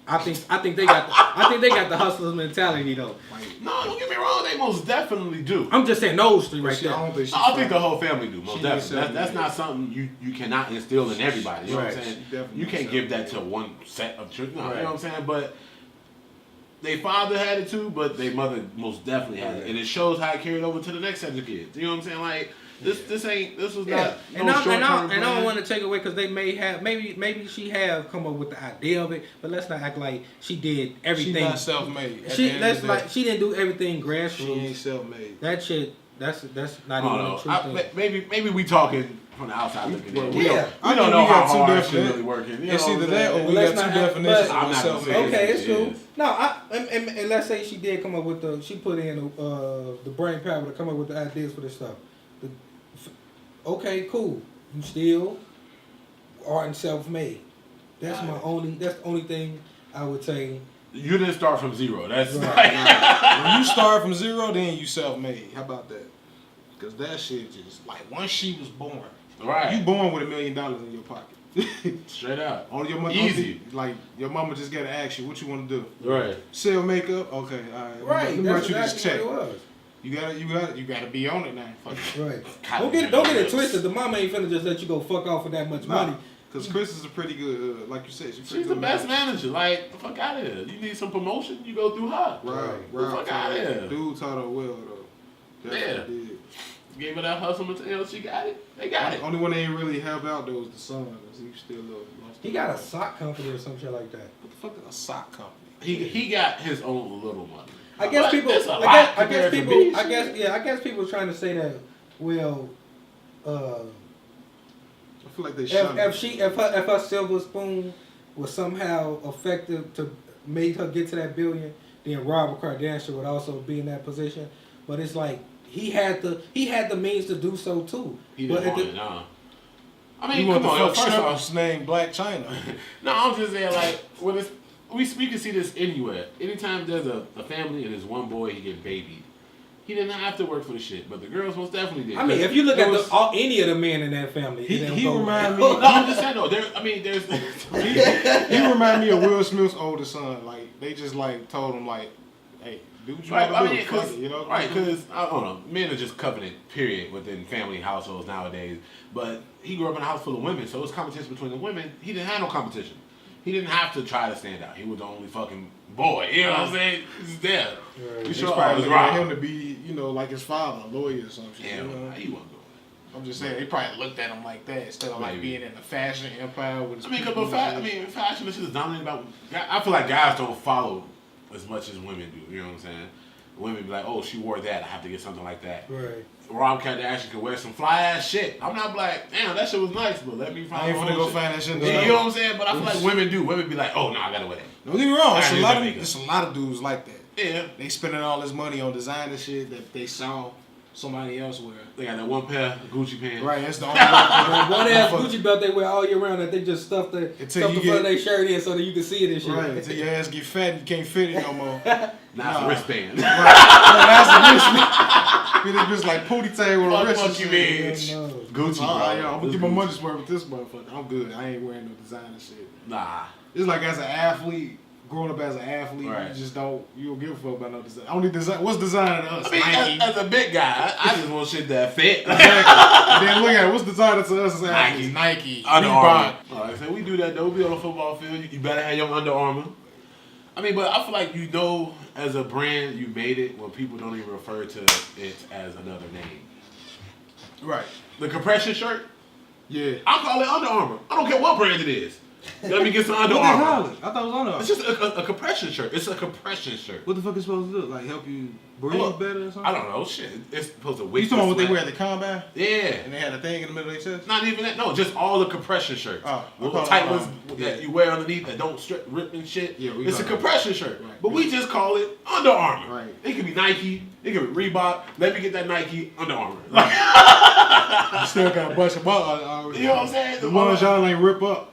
I think they got the hustler's mentality though. No, don't get me wrong. They most definitely do. I'm just saying those three right there. I think the whole family do. Most definitely. That's not something you cannot instill in everybody. You know what I'm saying? You can't give that to one set of children. No, you know what I'm saying? But their father had it too, but their mother most definitely had it, and it shows how it carried over to the next set of kids. You know what I'm saying? Like this was not and I don't want to take away because they may have maybe she have come up with the idea of it, but let's not act like she did everything. She's not self-made. She didn't do everything grassroots. She ain't self-made. That shit. That's not even the truth. Maybe we talking from the outside looking in. We don't I know know how how hard she's really working. It's either that or we got two definitions of self-made. Okay, it's cool. No, and let's say she did come up with she put in the brain power to come up with the ideas for this stuff. Okay, cool. You still aren't self-made. That's the only thing I would say. You didn't start from zero. That's right. When you start from zero, then you self-made. How about that? Because that shit just like once she was born, right? You born with $1 million in your pocket. Straight up. On your mother, easy. Like your mama just gotta ask you what you want to do. Right. Sell makeup. Okay. All right. Right. Let me write you this check. What it was. You gotta be on it now. Fuck it. Right. Don't get it twisted. The mama ain't finna just let you go fuck off for that much money. Because Chris is a pretty good, like you said, she's the best manager. Like, the fuck out of here. You need some promotion, you go through her. Right. The fuck out of here. Dude taught her well, though. Definitely did. Gave her that hustle material, she got it. They got it. Only one they ain't really help out, though, was the son. He still lost. He got a sock company or some shit like that. What the fuck is a sock company? He got his own little money. I guess people trying to say that, well, I feel like they if her silver spoon was somehow effective to make her get to that billion, then Robert Kardashian would also be in that position. But it's like he had the means to do so too. He didn't want it, no. I mean, come on, first off, name Black China. No, I'm just saying, like, when it's, we can see this anywhere. Anytime there's a family and there's one boy, he get babied. He didn't have to work for the shit, but the girls most definitely did. I mean, if you look at any of the men in that family, he remind me. No, I'm just saying though. There's. he remind me of Will Smith's older son. Like they just like told him like, hey, do what you want to do. Fuck it, you know? Right? Because I don't know. Men are just covenant. Period within family households nowadays. But he grew up in a house full of women, so it was competition between the women. He didn't have no competition. He didn't have to try to stand out. He was the only fucking boy. You know what I'm saying? He's there. Right. He's probably looking at him to be, like his father, a lawyer or something. Yeah, he wasn't doing it. I'm just saying, they probably looked at him like that instead of like being in the fashion empire with his fashion is just dominated by. I feel like guys don't follow as much as women do. You know what I'm saying? Women be like, oh, she wore that. I have to get something like that. Right. Rob Kardashian can wear some fly ass shit. I'm not like, damn, that shit was nice, but let me find. I ain't finna go find that shit. You know what I'm saying? But I feel like women do. Women be like, oh no, I gotta wear that. Don't get me wrong. There's a lot of dudes like that. Yeah. They spending all this money on designer shit that they saw somebody else wear. They got that one pair of Gucci pants. Right, that's the only one ass Gucci belt they wear all year round that they just stuff the front of their shirt in so that you can see it and shit. Right, until your ass get fat and you can't fit it no more. Now it's a wristband. Right. That's a wristband. It's like pootie tang with a wrist. Fuck you, man. Gucci, bro. I'm gonna get my money's worth with this motherfucker. I'm good. I ain't wearing no designer shit. Nah. It's like as an athlete, growing up as an athlete, Right. you don't give a fuck about no design. Only design, what's designing to us? I mean, Nike. as a big guy, I just want shit that fit. Exactly. And then look at it, what's designing to us as athletes? Nike. Under Reebok. Armour. Alright, so we do that though. We be on the football field. You better have your Under Armour. I mean, but I feel like as a brand, you made it when people don't even refer to it as another name. Right. The compression shirt, Yeah. I call it Under Armour. I don't care what brand it is. Let me get some Under What they Armour. call it? I thought it was Under Armour. It's just a compression shirt. It's a compression shirt. What the fuck is supposed to do? Like help you breathe better or something? I don't know. Shit. It's supposed to wake You talking about what they sweat. wear at the combine? Yeah. And they had a thing in the middle of their chest? Not even that. No, just all the compression shirts. Oh, Little okay. tight ones Yeah. that you wear underneath that don't rip and shit. Yeah, it's a got compression shirt. Right. But we just call it Under Armour. Right. It could be Nike. It could be Reebok. Let me get that Nike Under Armour. You still got a bunch of You know what I'm saying? The ones y'all ain't rip up.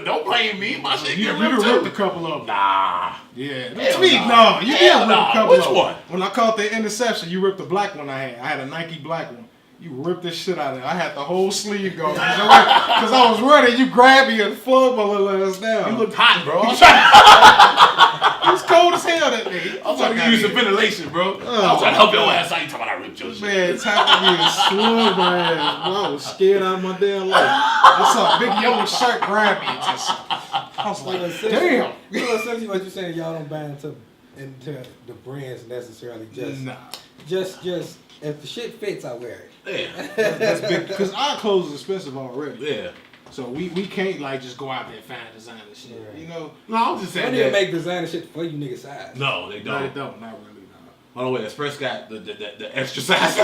Don't blame me. My shit You get done ripped ripped too. a couple of them. Nah. Yeah. Hell Speak, nah. no. You Hell did rip nah. a couple Which of them. one? When I caught the interception, you ripped the black one I had. I had a Nike black one. You ripped this shit out of it. I had the whole sleeve going. Because I was running, you grabbed me and flung my little ass down. You looked hot, bro. It was cold as hell that day. I'm trying to use some ventilation, bro. I'm trying to help your ass out. You talking about I ripped your shit. Man, tapping me and slung my ass. Bro, I was scared out of my damn life. I saw a big yellow shirt grab me and just. I was like, damn. Essentially what you're saying, y'all don't buy into the brands necessarily. Just if the shit fits, I wear it. Yeah. That's big because our clothes is expensive already. Yeah. So we can't like just go out there and find designer shit. Right. You know? No, I'm just They saying don't even that. make designer shit for you niggas size. No, they No, don't. they don't. Not really. No. Hold on, wait. Express got the extra size.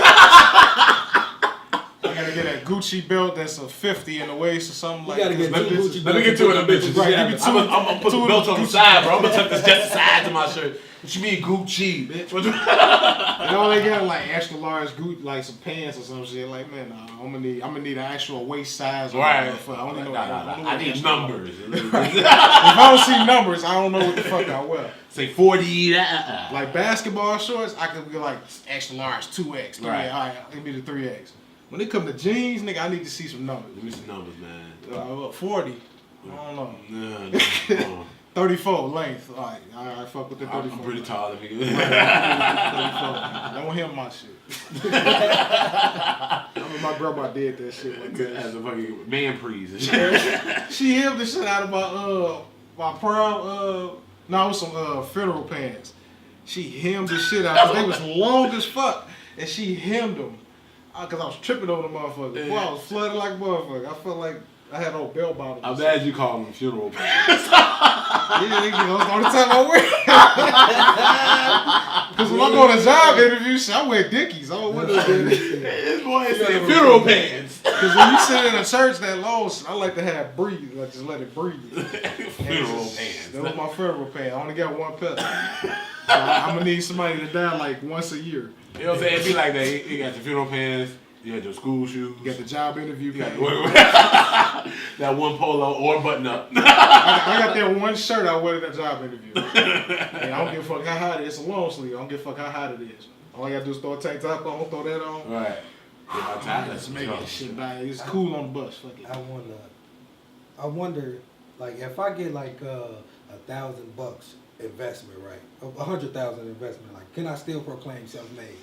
I gotta get that Gucci belt that's a 50 in the waist or something You like gotta that. get two Gucci Let me get two of them bitches. Right, give me two. I'm gonna put the belt on the side, bro. I'm gonna tuck this just side to my shirt. What you mean Gucci, bitch? What you You know they got like extra large Gucci, like some pants or some shit. Like man, nah, I'm gonna need an actual waist size. Right. I only know. I need numbers. If I don't see numbers, I don't know what the fuck I wear. Say 40. Like basketball shorts, I could be like extra large, 2X, 3X. Right. All right, give me the 3X. When it come to jeans, nigga, I need to see some numbers. Give me some numbers, man. 40. I don't know. No. 34 length. All right, fuck with the 34. I'm pretty tall, nigga. 34. Don't hear my shit. I mean, my grandma did that shit. Like that. As a fucking man prees and shit. She hemmed the shit out of my prom. No, it was some funeral pants. She hemmed the shit out because they was long as fuck, and she hemmed them. Cause I was tripping over the motherfucker. Yeah. Boy, I was flooded like a motherfucker. I felt like I had no bell bottoms. I'm glad you call them funeral pants. Yeah, you know, all the time I wear. Because when I go to job interviews, I wear Dickies. I don't wear those. This boy said funeral pants. Because when you sit in a church that long, I like to have breathe. Like just let it breathe. Funeral pants. That was my funeral pants. I only got one pair. So I'm gonna need somebody to die like once a year. You know what I'm saying? It be like that. You got your funeral pants. You got your school shoes. You got the job interview. You got pants. that one polo or button up. I got that one shirt I wear to that job interview. And I don't give a fuck how hot it is. It's a long sleeve. I don't give a fuck how hot it is. All I gotta do is throw a tank top on, throw that on. Right. Get my time. Let's make that shit back. It's cool on the bus. Fuck it. I wonder, like, if I get like $1,000 investment, right? 100,000 investment, like, can I still proclaim self-made?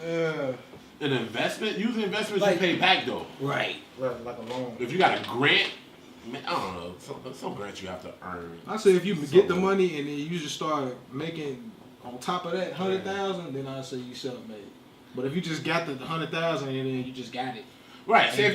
An investment? Usually investments Like- you pay back though. Right. Like a loan. If you got a grant, man, I don't know. Some grants you have to earn. I say if you get the money and then you just start making on top of that 100,000, then I say you self-made. But if you just got the 100,000 and then you just got it, Right. Say if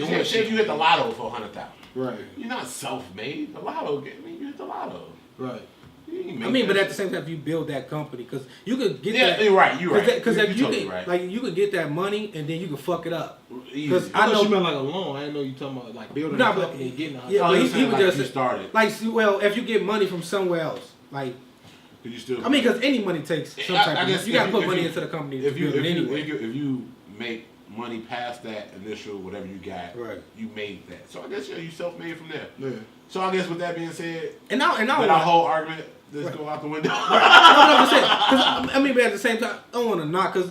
you hit the lotto for 100,000. right, You're not self-made. The lotto, you hit the lotto. right. But at the same time, if you build that company, because you could get that. You're right. You're right. Because You're if you totally could, right. like, you could get that money and then you could fuck it up. Easy. Because I I know you meant like a loan. I didn't know you talking about like building Nah, a but- company and getting a Yeah, Oh, but you're he saying was like just you started. like, well, if you get money from somewhere else, like, Could you still? I mean, because any money takes some I type of. guess You got to if put you- money if into the company if to you build it anyway. if you make money past that initial whatever you got, Right. you made that. So I guess you self-made from there. yeah. So I guess with that being said, And I let our whole argument just go out the window. No, I'm just saying, 'cause, I mean, but at the same time, I don't want to knock, because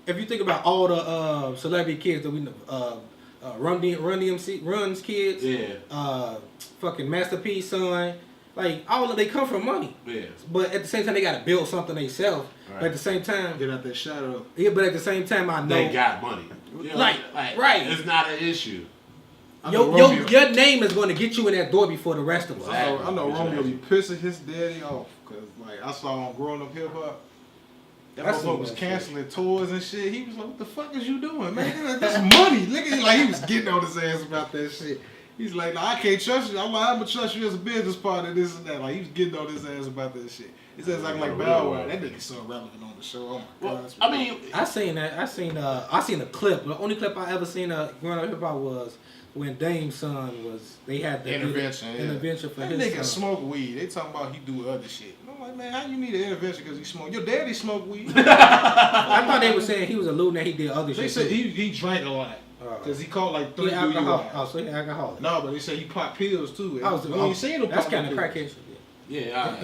if you think about all the celebrity kids that we know, Run DMC, Run's kids, Yeah. fucking Master P's son, like all of they come from money. Yeah. But at the same time, they gotta build something themselves. Right. But at the same time, Get out that shadow. yeah. But at the same time, I know They got money. You know, like right. It's not an issue. Your name is going to get you in that door before the rest of us. I know Romeo be pissing his daddy off because like I saw him growing up hip hop. That motherfucker was canceling tours and shit. He was like, "What the fuck is you doing, man? That's money." Look at him, like he was getting on his ass about that shit. He's like, "No, I can't trust you. I'm like, I'm gonna trust you as a business partner, this and that." Like he was getting on his ass about that shit. He says like Bow Wow. That nigga's so relevant on the show. Oh my god. I mean, I seen that. I seen a clip. The only clip I ever seen growing up hip hop was when Dame's son was. They had the intervention for that his nigga son. smoke weed. They talking about he do other shit. I'm like, man, how you need an intervention because he smoke? Your daddy smoke weed. I thought they were saying he was alluding that he did other shit. They said he drank a lot. Because he caught like 3 DUIs. Oh, so he alcoholic. No, but they say he popped pills too. Seen him. That's kind of crackhead shit. yeah.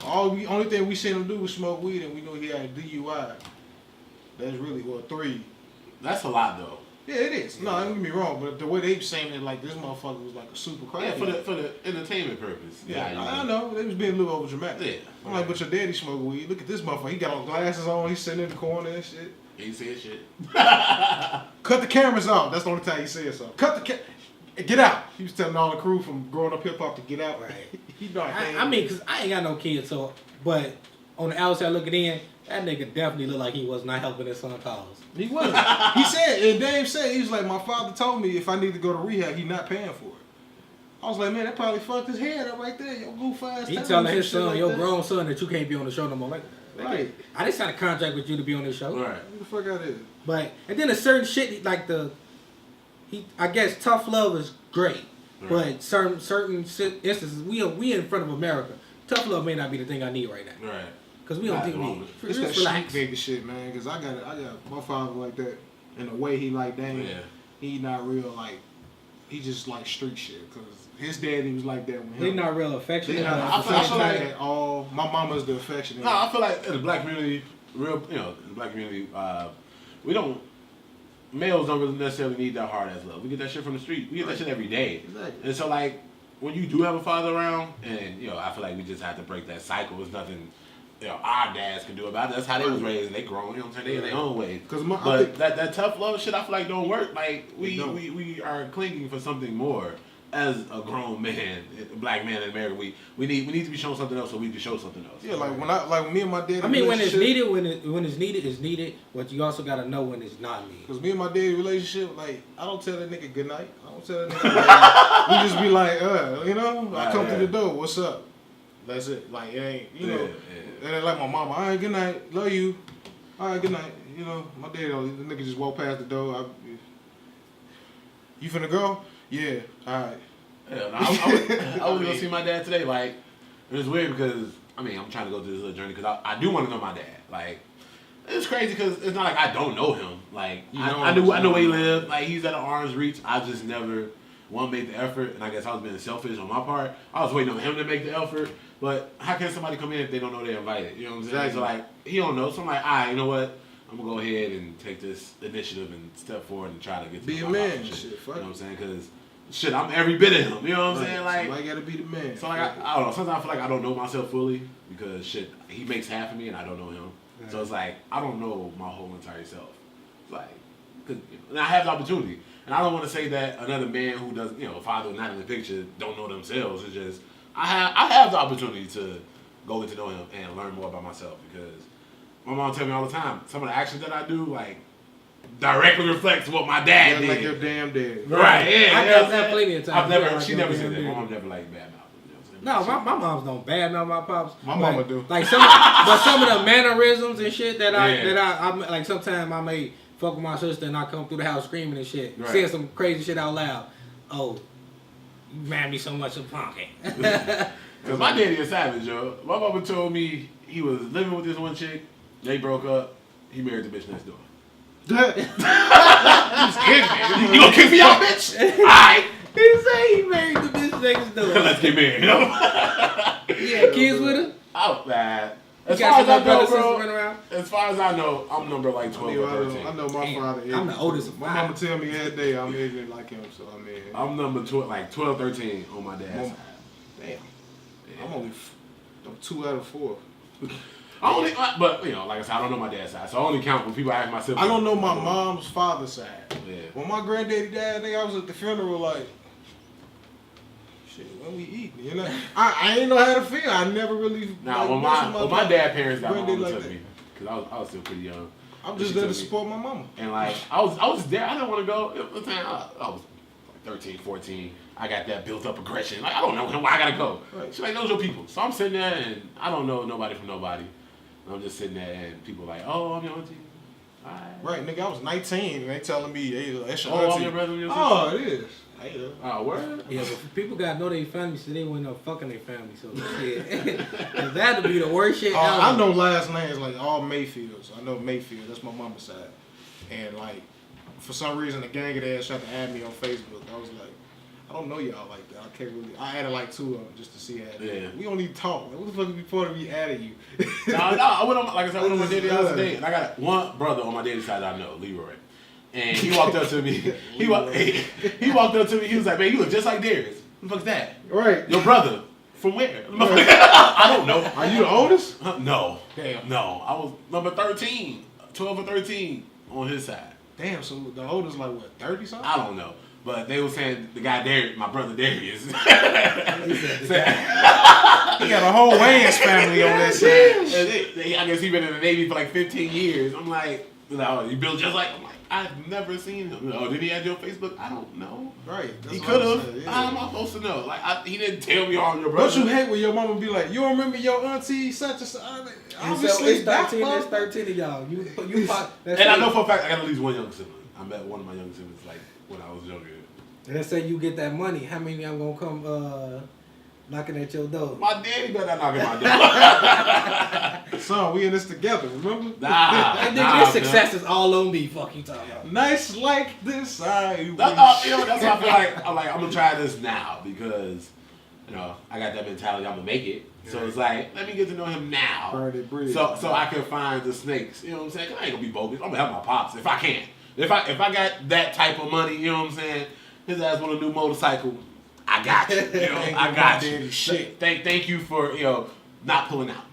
Only thing we seen him do was smoke weed, and we know he had a DUI. That's really 3. That's a lot though. Yeah, it is. No, don't get me wrong, but the way they saying it, like this motherfucker was like a super crackhead. Yeah, for the entertainment purpose. Yeah, I know. They was being a little over dramatic. Yeah. I'm like, but your daddy smoke weed. Look at this motherfucker. He got all glasses on. He's sitting in the corner and shit. He ain't saying shit. Cut the cameras off. That's the only time he said something. Get out. He was telling all the crew from growing up hip hop to get out. Right. He not I mean, cause I ain't got no kids, so but on the outside looking in, that nigga definitely looked like he was not helping his son cause. He wasn't. He said, and Dave said, he was like, my father told me if I need to go to rehab, he not paying for it. I was like, man, that probably fucked his head up right there. Yo, goof ass. He telling his son, your grown son, that you can't be on the show no more. Like, right. I didn't sign a contract with you to be on this show. Right. What the fuck out of here? But and then a certain shit like I guess tough love is great, but certain instances we in front of America. Tough love may not be the thing I need right now. Right. Cause we don't think we It's that relax. street baby shit, man. Cause I got my father like that, and the way he like Dame, he not real like, he just like street shit. Cause his daddy was like that with him. They not real affectionate. I feel like at all. My mama's the affectionate. No, I feel like in the black community, in the black community, males don't really necessarily need that hard ass love. We get that shit from the street. We get that shit every day. Exactly. And so like when you do have a father around, and I feel like we just have to break that cycle. There's nothing our dads can do about it. That's how they was raised, and they grown. You know what I'm saying? They in their own way. But that tough love shit, I feel like don't work. Like we are clinging for something more. As a grown man, a black man in America, we need to be shown something else so we can show something else. Yeah, when me and my dad. I mean, when it's needed, when it's needed, it's needed. But you also gotta know when it's not needed. Cause me and my daddy relationship, like I don't tell that nigga good night. I don't tell that nigga. We just be like, I come through the door. What's up? That's it. Like it ain't, And then like my mama, all right, good night, love you. All right, good night. My daddy, the nigga just walk past the door. You finna go? Yeah, alright. Yeah, I was gonna see my dad today. Like, it was weird because I'm trying to go through this little journey because I do want to know my dad. Like, it's crazy because it's not like I don't know him. Like, I know where he lived. Like, he's at an arm's reach. I just never made the effort, and I guess I was being selfish on my part. I was waiting on him to make the effort. But how can somebody come in if they don't know they're invited? You know what I'm saying? Exactly. So like, he don't know. So I'm like, all right, you know what? I'm gonna go ahead and take this initiative and step forward and try to get to be a man. Shit. You know what I'm saying? Because shit, I'm every bit of him. You know what I'm saying? Like, somebody gotta be the man. So like, I don't know. Sometimes I feel like I don't know myself fully because shit, he makes half of me and I don't know him. Right. So it's like I don't know my whole entire self. It's like, and I have the opportunity, and I don't want to say that another man who does, a father not in the picture, don't know themselves. It's just I have the opportunity to go get to know him and learn more about myself because my mom tell me all the time some of the actions that I do like directly reflects what my dad did. Like your damn dad. Right, yeah. I've had plenty of times. She never said that. My mom never like bad mouth. No, my moms don't bad mouth my pops. My mama do. Like some of the mannerisms and shit that I like sometimes I may fuck with my sister and I come through the house screaming and shit, saying some crazy shit out loud. Oh, you mad me so much, I'm punky. Cause my daddy is savage, yo. My mama told me he was living with this one chick. They broke up. He married the bitch next door. You gonna kick me out, bitch? Alright. He say he married the bitch next door. Let's get married. You had kids with her? Oh, man. As far as I know, bro. As far as I know, I'm number like 12 or 13. I know my father. I'm the oldest of my mama tell me every day I'm ignorant like him, so I'm number 12, 13 on my dad's side. Damn. Yeah. I'm only 2 out of 4. But you know, like I said, I don't know my dad's side, so I only count when people ask my siblings. I don't know my mom's father's side. Yeah. When my granddaddy died, nigga, I was at the funeral like, shit, when we eat, you know? I ain't know how to feel. I never really. Now, like, when my dad's parents died, my mom like took that. me because I was still pretty young. I'm just there to support my mama. And like I was there. I didn't want to go. I was like 13, 14. I got that built up aggression. Like I don't know why I gotta go. Right. She's like, those are people. So I'm sitting there and I don't know nobody from nobody. I'm just sitting there and people like, oh, I'm your auntie. Right, nigga, I was 19 and they telling me, hey, that's your auntie. I'm your brother, your sister. Oh, it is. Hey, oh, word? Yeah, but people gotta know their family, so they wouldn't up fucking their family. So shit, that'd be the worst shit ever. I know last names like all Mayfields. I know Mayfield. That's my mama's side. And like, for some reason, the gang of ass tried to add me on Facebook. I was like, I don't know y'all like that. I can't really. I added like 2 of them just to see how. Yeah. We don't need to talk. Like, what the fuck is the point of me adding you? No. I went on, like I said, I went on my daddy the other day, and I got one brother on my daddy's side that I know, Leroy. And he walked up to me. He walked up to me. He was like, "Man, you look just like Derrick. What the fuck's that? Right. Your brother from where? I don't know. Are you the oldest? No. Damn. No. I was number 13, 12 or 13 on his side. Damn. So the oldest like what, 30 something? I don't know. But they were saying the guy Derrick, my brother Darius. He got a whole Wayans family on that side. I guess he been in the Navy for like 15 years. I'm like, you built just like. I'm like, I've never seen him. Oh, did he add you on Facebook? I don't know. Right. He could have. Yeah. How am I supposed to know? Like, he didn't tell me all your brothers. Don't you hate when your mama be like, you don't remember your auntie such and such? Obviously, it's 13. There's 13 of y'all. You pop. And I know for a fact I got at least one young sibling. I met one of my young siblings like when I was younger. And let's say you get that money. How many of them gonna come knocking at your door? My daddy better not knock at my door. Son, we in this together, remember? This success is all on me. Fuck you talking about. Nice like this, you know, that's why I feel like I'm gonna try this now because you know I got that mentality. I'm gonna make it. So it's like, let me get to know him now. So I can find the snakes. You know what I'm saying? I ain't gonna be bogus. I'm gonna help my pops if I can. If I got that type of money, you know what I'm saying? His ass want a new motorcycle. I got you. You know, I got you. Shit. Thank you for not pulling out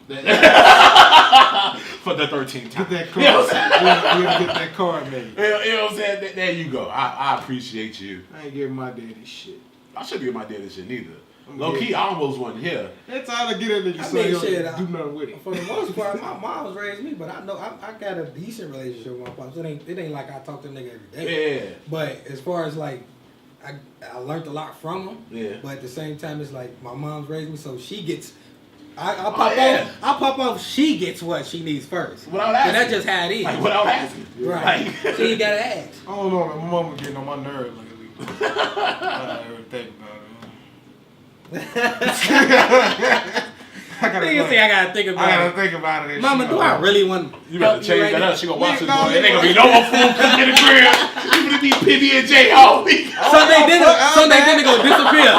for the 13th time. Get that car. You know what I'm saying? Get that car, maybe. You know what I'm saying? There you go. I appreciate you. I ain't giving my daddy shit. I shouldn't give my daddy shit neither. Low key, I almost wasn't here. That's how to get in there. So you do nothing with it. For the most part, my mom raised me, but I know I got a decent relationship with my pops. It ain't like I talk to the nigga every day. Yeah. But as far as like, I learned a lot from him. Yeah. But at the same time, it's like my mom's raised me, so she gets. I pop off. She gets what she needs first. Without asking. And that's just how it is. Like, without asking. Right. Like, so you gotta ask. I don't know. My mama getting on my nerves lately. I don't ever think about it. I gotta think about it. Mama, do I really want? You better change that up. She gonna watch this boy. There ain't gonna be no more food cooking in the crib. You gonna be PB&J all week. Sunday dinner gonna disappear.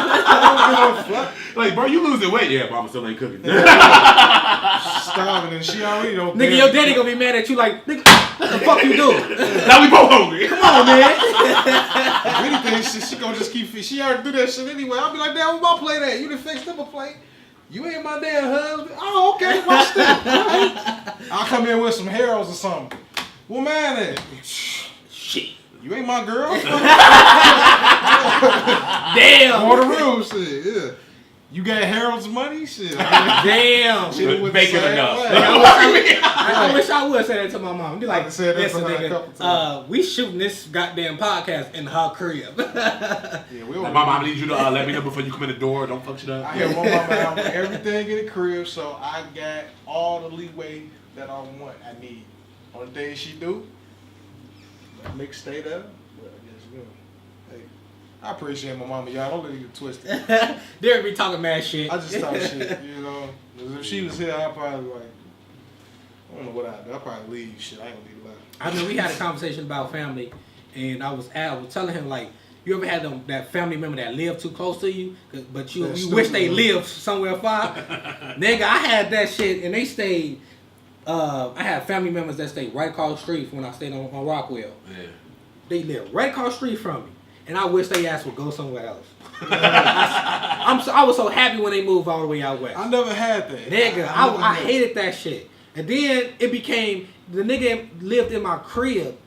Like, bro, you losing weight? Yeah, mama still ain't cooking. Starving and she already don't. Nigga, your daddy gonna be mad at you. Like, nigga, what the fuck you doing? Now we both hungry. Come on, man. If anything, she gonna just keep. She already do that shit anyway. I'll be like, damn, where my plate at? You done fixed up a plate. You ain't my damn husband. Oh, okay, watch that. Right. I'll come in with some Harold's or something. Well, man, shit. You ain't my girl. Damn. More the rules, shit. Yeah. You got Harold's money, shit. Damn. She was making enough. I wish I would say that to my mom. Be like, listen, nigga, we shooting this goddamn podcast in her crib. My mom needs you to let me know before you come in the door. Don't fuck shit up. I got one mama out with everything in the crib, so I got all the leeway that I want. I need. Only thing she do, let me stay there. But I guess hey, I appreciate my mama, y'all. Don't let me get twisted. Derrick be talking mad shit. I just talk shit, you know. If she was here, I'd probably like, I don't know what I'd do. I'd probably leave. Shit, I ain't gonna leave. I mean, we had a conversation about family, and I was telling him like, you ever had that family member that lived too close to you, but you wish they lived somewhere far? Nigga, I had that shit, and they stayed. I had family members that stayed right across the street from when I stayed on Rockwell. Yeah. They lived right across the street from me. and I wish they ass would go somewhere else. I was so happy when they moved all the way out west. I never had that. Nigga, I hated that shit. And then it became the nigga lived in my crib.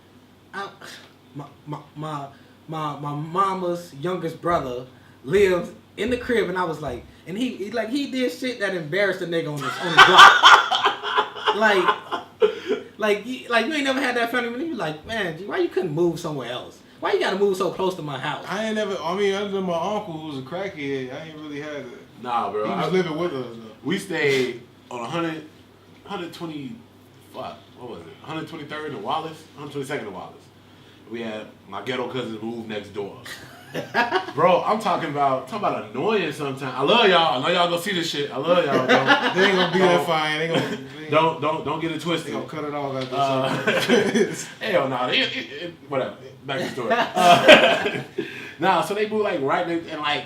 My mama's youngest brother lived in the crib, and I was like, and he did shit that embarrassed the nigga on the block. like you ain't never had that family. You like, man, why you couldn't move somewhere else? Why you gotta move so close to my house? I ain't never. I mean, other than my uncle who was a crackhead, I ain't really had it. Nah, bro. He was living with us though. We stayed on 120. What was it? 123rd and Wallace, 122nd and Wallace. We had my ghetto cousins move next door. Bro, I'm talking about annoying sometimes. I love y'all. I know y'all gonna see this shit. I love y'all. They ain't gonna be that fine. They gonna don't get it twisted. They gonna cut it off after this. Hell no. Whatever. Back to the story. Nah, so they moved like right next and like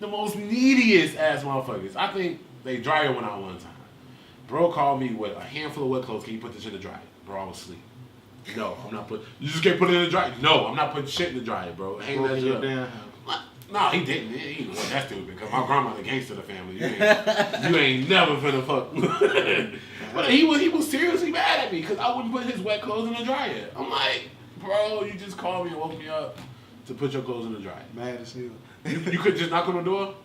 the most neediest ass motherfuckers. I think they dryer went out one time. Bro called me with a handful of wet clothes. Can you put this in the dryer? Bro, I was asleep. No, I'm not putting. You just can't put it in the dryer. No, I'm not putting shit in the dryer, bro. Hang that shit up. No, he didn't. He wasn't that stupid because my grandma the gangster of the family. You ain't never finna fuck. But he was seriously mad at me because I wouldn't put his wet clothes in the dryer. I'm like, bro, you just called me and woke me up to put your clothes in the dryer. Mad as hell. You could just knock on the door.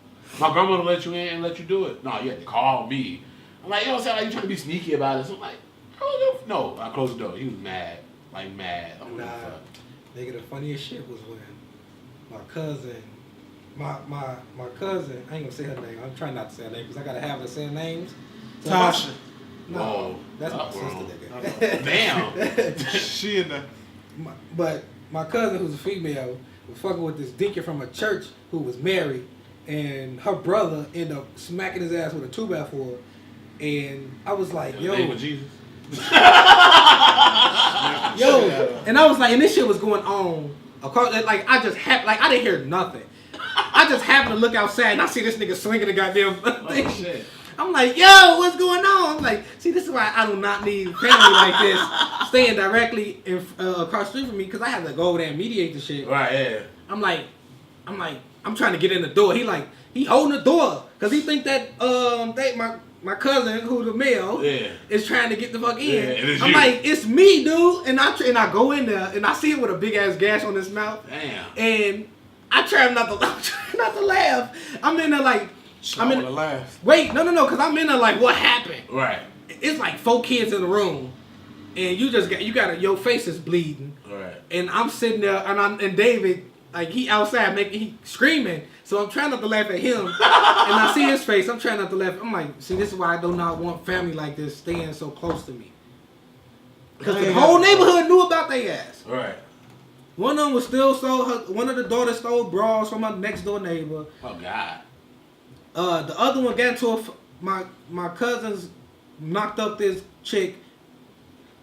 My grandma would let you in and let you do it. No, you had to call me. I'm like, you know what I'm saying? Like, you trying to be sneaky about it. So I'm like, oh, no. I closed the door. He was mad. Like, mad. I'm like, fuck. Nigga, the funniest shit was when my cousin, my cousin, I ain't gonna say her name. I'm trying not to say her name because I gotta have her say names. So Tasha. No, that's my sister, nigga. Damn. She in the. But my cousin, who's a female, was fucking with this deacon from a church who was married, and her brother ended up smacking his ass with a 2x4. And I was like, yo. In the name of Jesus. Yo, and I was like, and this shit was going on across, like I didn't hear nothing. I just happened to look outside and I see this nigga swinging the goddamn thing. Shit. I'm like, yo, what's going on? I'm like, see, this is why I do not need family like this staying directly across the street from me because I have to go over there and mediate the shit. Right, yeah. I'm trying to get in the door. He holding the door because he think that my cousin, who's the male, is trying to get the fuck in. Yeah, I'm like, it's me, dude. And I go in there and I see him with a big ass gash on his mouth. Damn. And I try not to laugh. I'm in there like, laugh. Wait, no, because I'm in there like, what happened? Right. It's like 4 kids in the room, and your face is bleeding. Right. And I'm sitting there, and David, like he outside he screaming. So I'm trying not to laugh at him, and I see his face. I'm trying not to laugh. I'm like, see, this is why I do not want family like this staying so close to me. Because the whole neighborhood knew about their ass. Right. One of them was one of the daughters stole bras from my next door neighbor. Oh God. The other one got into my cousins knocked up this chick.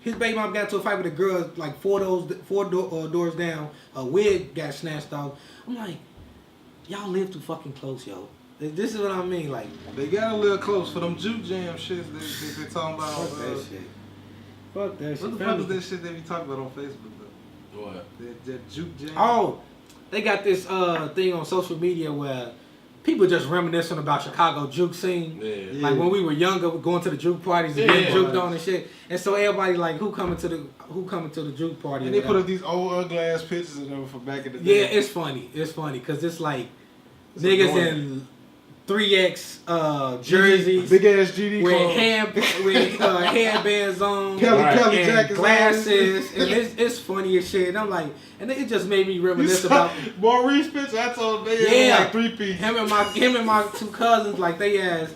His baby mom got into a fight with a girl like four doors down. A wig got snatched off. I'm like, y'all live too fucking close, yo. This is what I mean, like. They got a little close for them juke jam shits they talking about. Fuck that shit. Fuck that shit. What the fuck is that shit they be talking about on Facebook though? What? That juke jam. Oh, they got this thing on social media where people just reminiscing about Chicago juke scene. Yeah. Like when we were younger, going to the juke parties and getting juked on and shit. And so everybody like, who coming to the juke party? And they put up these old ugly ass pictures of them from back in the day. Yeah, it's funny. It's funny because it's like niggas in 3X jerseys, big ass GD with headbands on, Kelly and jackets, glasses, and it's funny as shit. And I'm like, and it just made me reminisce about Maurice picture. I told them they had like 3-piece. Him and my two cousins, like they ass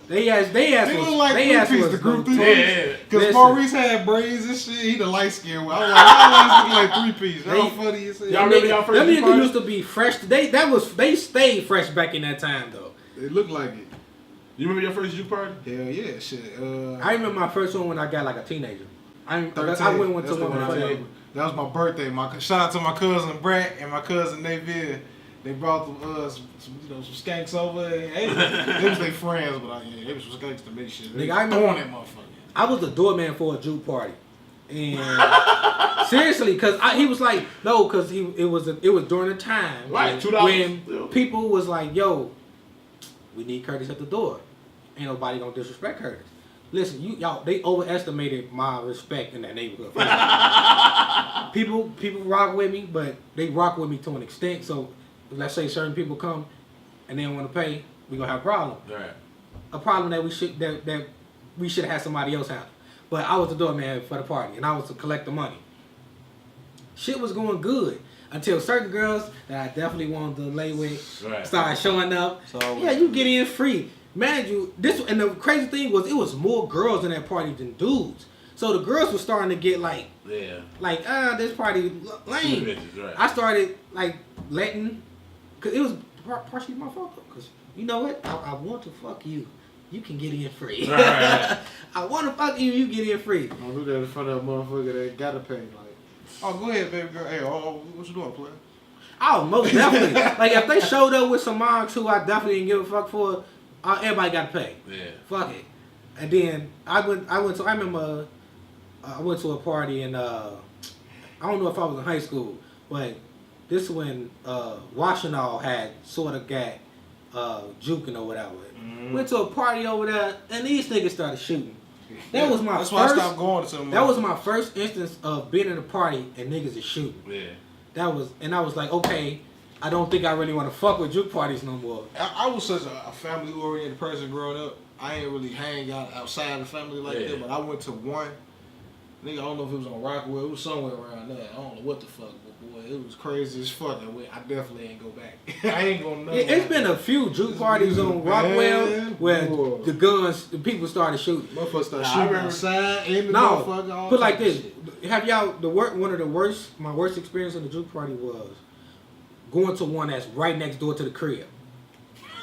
They look like 3-piece, the group 3-piece. Because Maurice had braids and shit. He the light skinned one. I was like, y'all looking like 3-piece. That was funny as hell. Y'all remember y'all first Them niggas used to be fresh. They stayed fresh back in that time though. It looked like it. You remember your first juke party? Hell yeah, shit. I remember my first one when I got like a teenager. I went to one before that. That was my birthday. Shout out to my cousin Brett and my cousin Navier. They brought some skanks over. Hey, they was their friends, but they was some skanks to me. Shit. They Nigga, I remember throwing that motherfucker. I was the doorman for a juke party, And seriously, because he was like, no, because it was during the time when people was like, yo, we need Curtis at the door. Ain't nobody gonna disrespect Curtis. Listen, y'all, they overestimated my respect in that neighborhood. people rock with me, but they rock with me to an extent. So let's say certain people come and they don't want to pay, we gonna have a problem. Right. A problem that we should have somebody else handle. But I was the doorman for the party, and I was to collect the money. Shit was going good until certain girls that I definitely wanted to lay with started showing up. So, yeah, you get in free. Man, and the crazy thing was, it was more girls in that party than dudes. So the girls were starting to get this party lame. Bitches, I started letting, cause it was partially my fault. Cause you know what, I want to fuck you. You can get in free. Right. I want to fuck you. You get in free. Don't do that in front of a motherfucker that gotta pay. Oh, go ahead, baby girl. Hey, what you doing, player? Oh, most definitely. If they showed up with some moms who I definitely didn't give a fuck for, everybody got to pay. Yeah. Fuck it. And then I went to a party and I don't know if I was in high school, but this when Washtenaw had sort of got juking or whatever. Mm-hmm. Went to a party over there and these niggas started shooting. That was my That's why I stopped going to them. That was my first instance of being in a party and niggas is shooting. Yeah. And I was like, okay, I don't think I really want to fuck with juke parties no more. I was such a family-oriented person growing up. I ain't really hang out outside the family like that, but I went to one. Nigga, I don't know if it was on Rockwell. It was somewhere around there. I don't know what the fuck, but boy, it was crazy as fuck. I definitely ain't go back. I ain't gonna know. It's been a few juke parties on Rockwell where the people started shooting. Motherfuckers started shooting outside in the motherfucker. Put like this: have y'all one of the worst? My worst experience in the juke party was going to one that's right next door to the crib.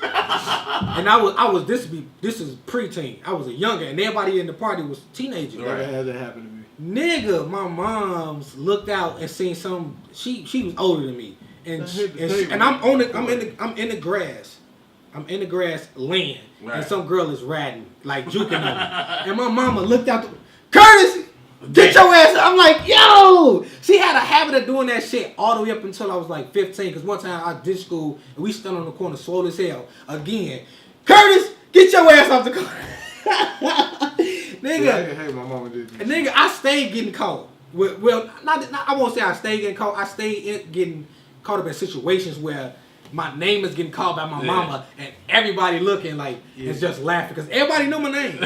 And I was this is preteen. I was a younger, and everybody in the party was teenagers. Never had that happen to me. Nigga, my mom's looked out and seen some. She was older than me, and I'm in the grass. I'm in the grass laying, and some girl is riding juking on me, and my mama looked out. Curtis, get your ass up. I'm like, yo! She had a habit of doing that shit all the way up until I was 15. Because one time I did school and we stood on the corner slow as hell. Again, Curtis, get your ass off the corner. Nigga. Hey, my mama did this. Nigga, I stayed getting caught. Well, I won't say I stayed getting caught. I stayed getting caught up in situations where my name is getting called by my mama and everybody looking it's just laughing because everybody knew my name.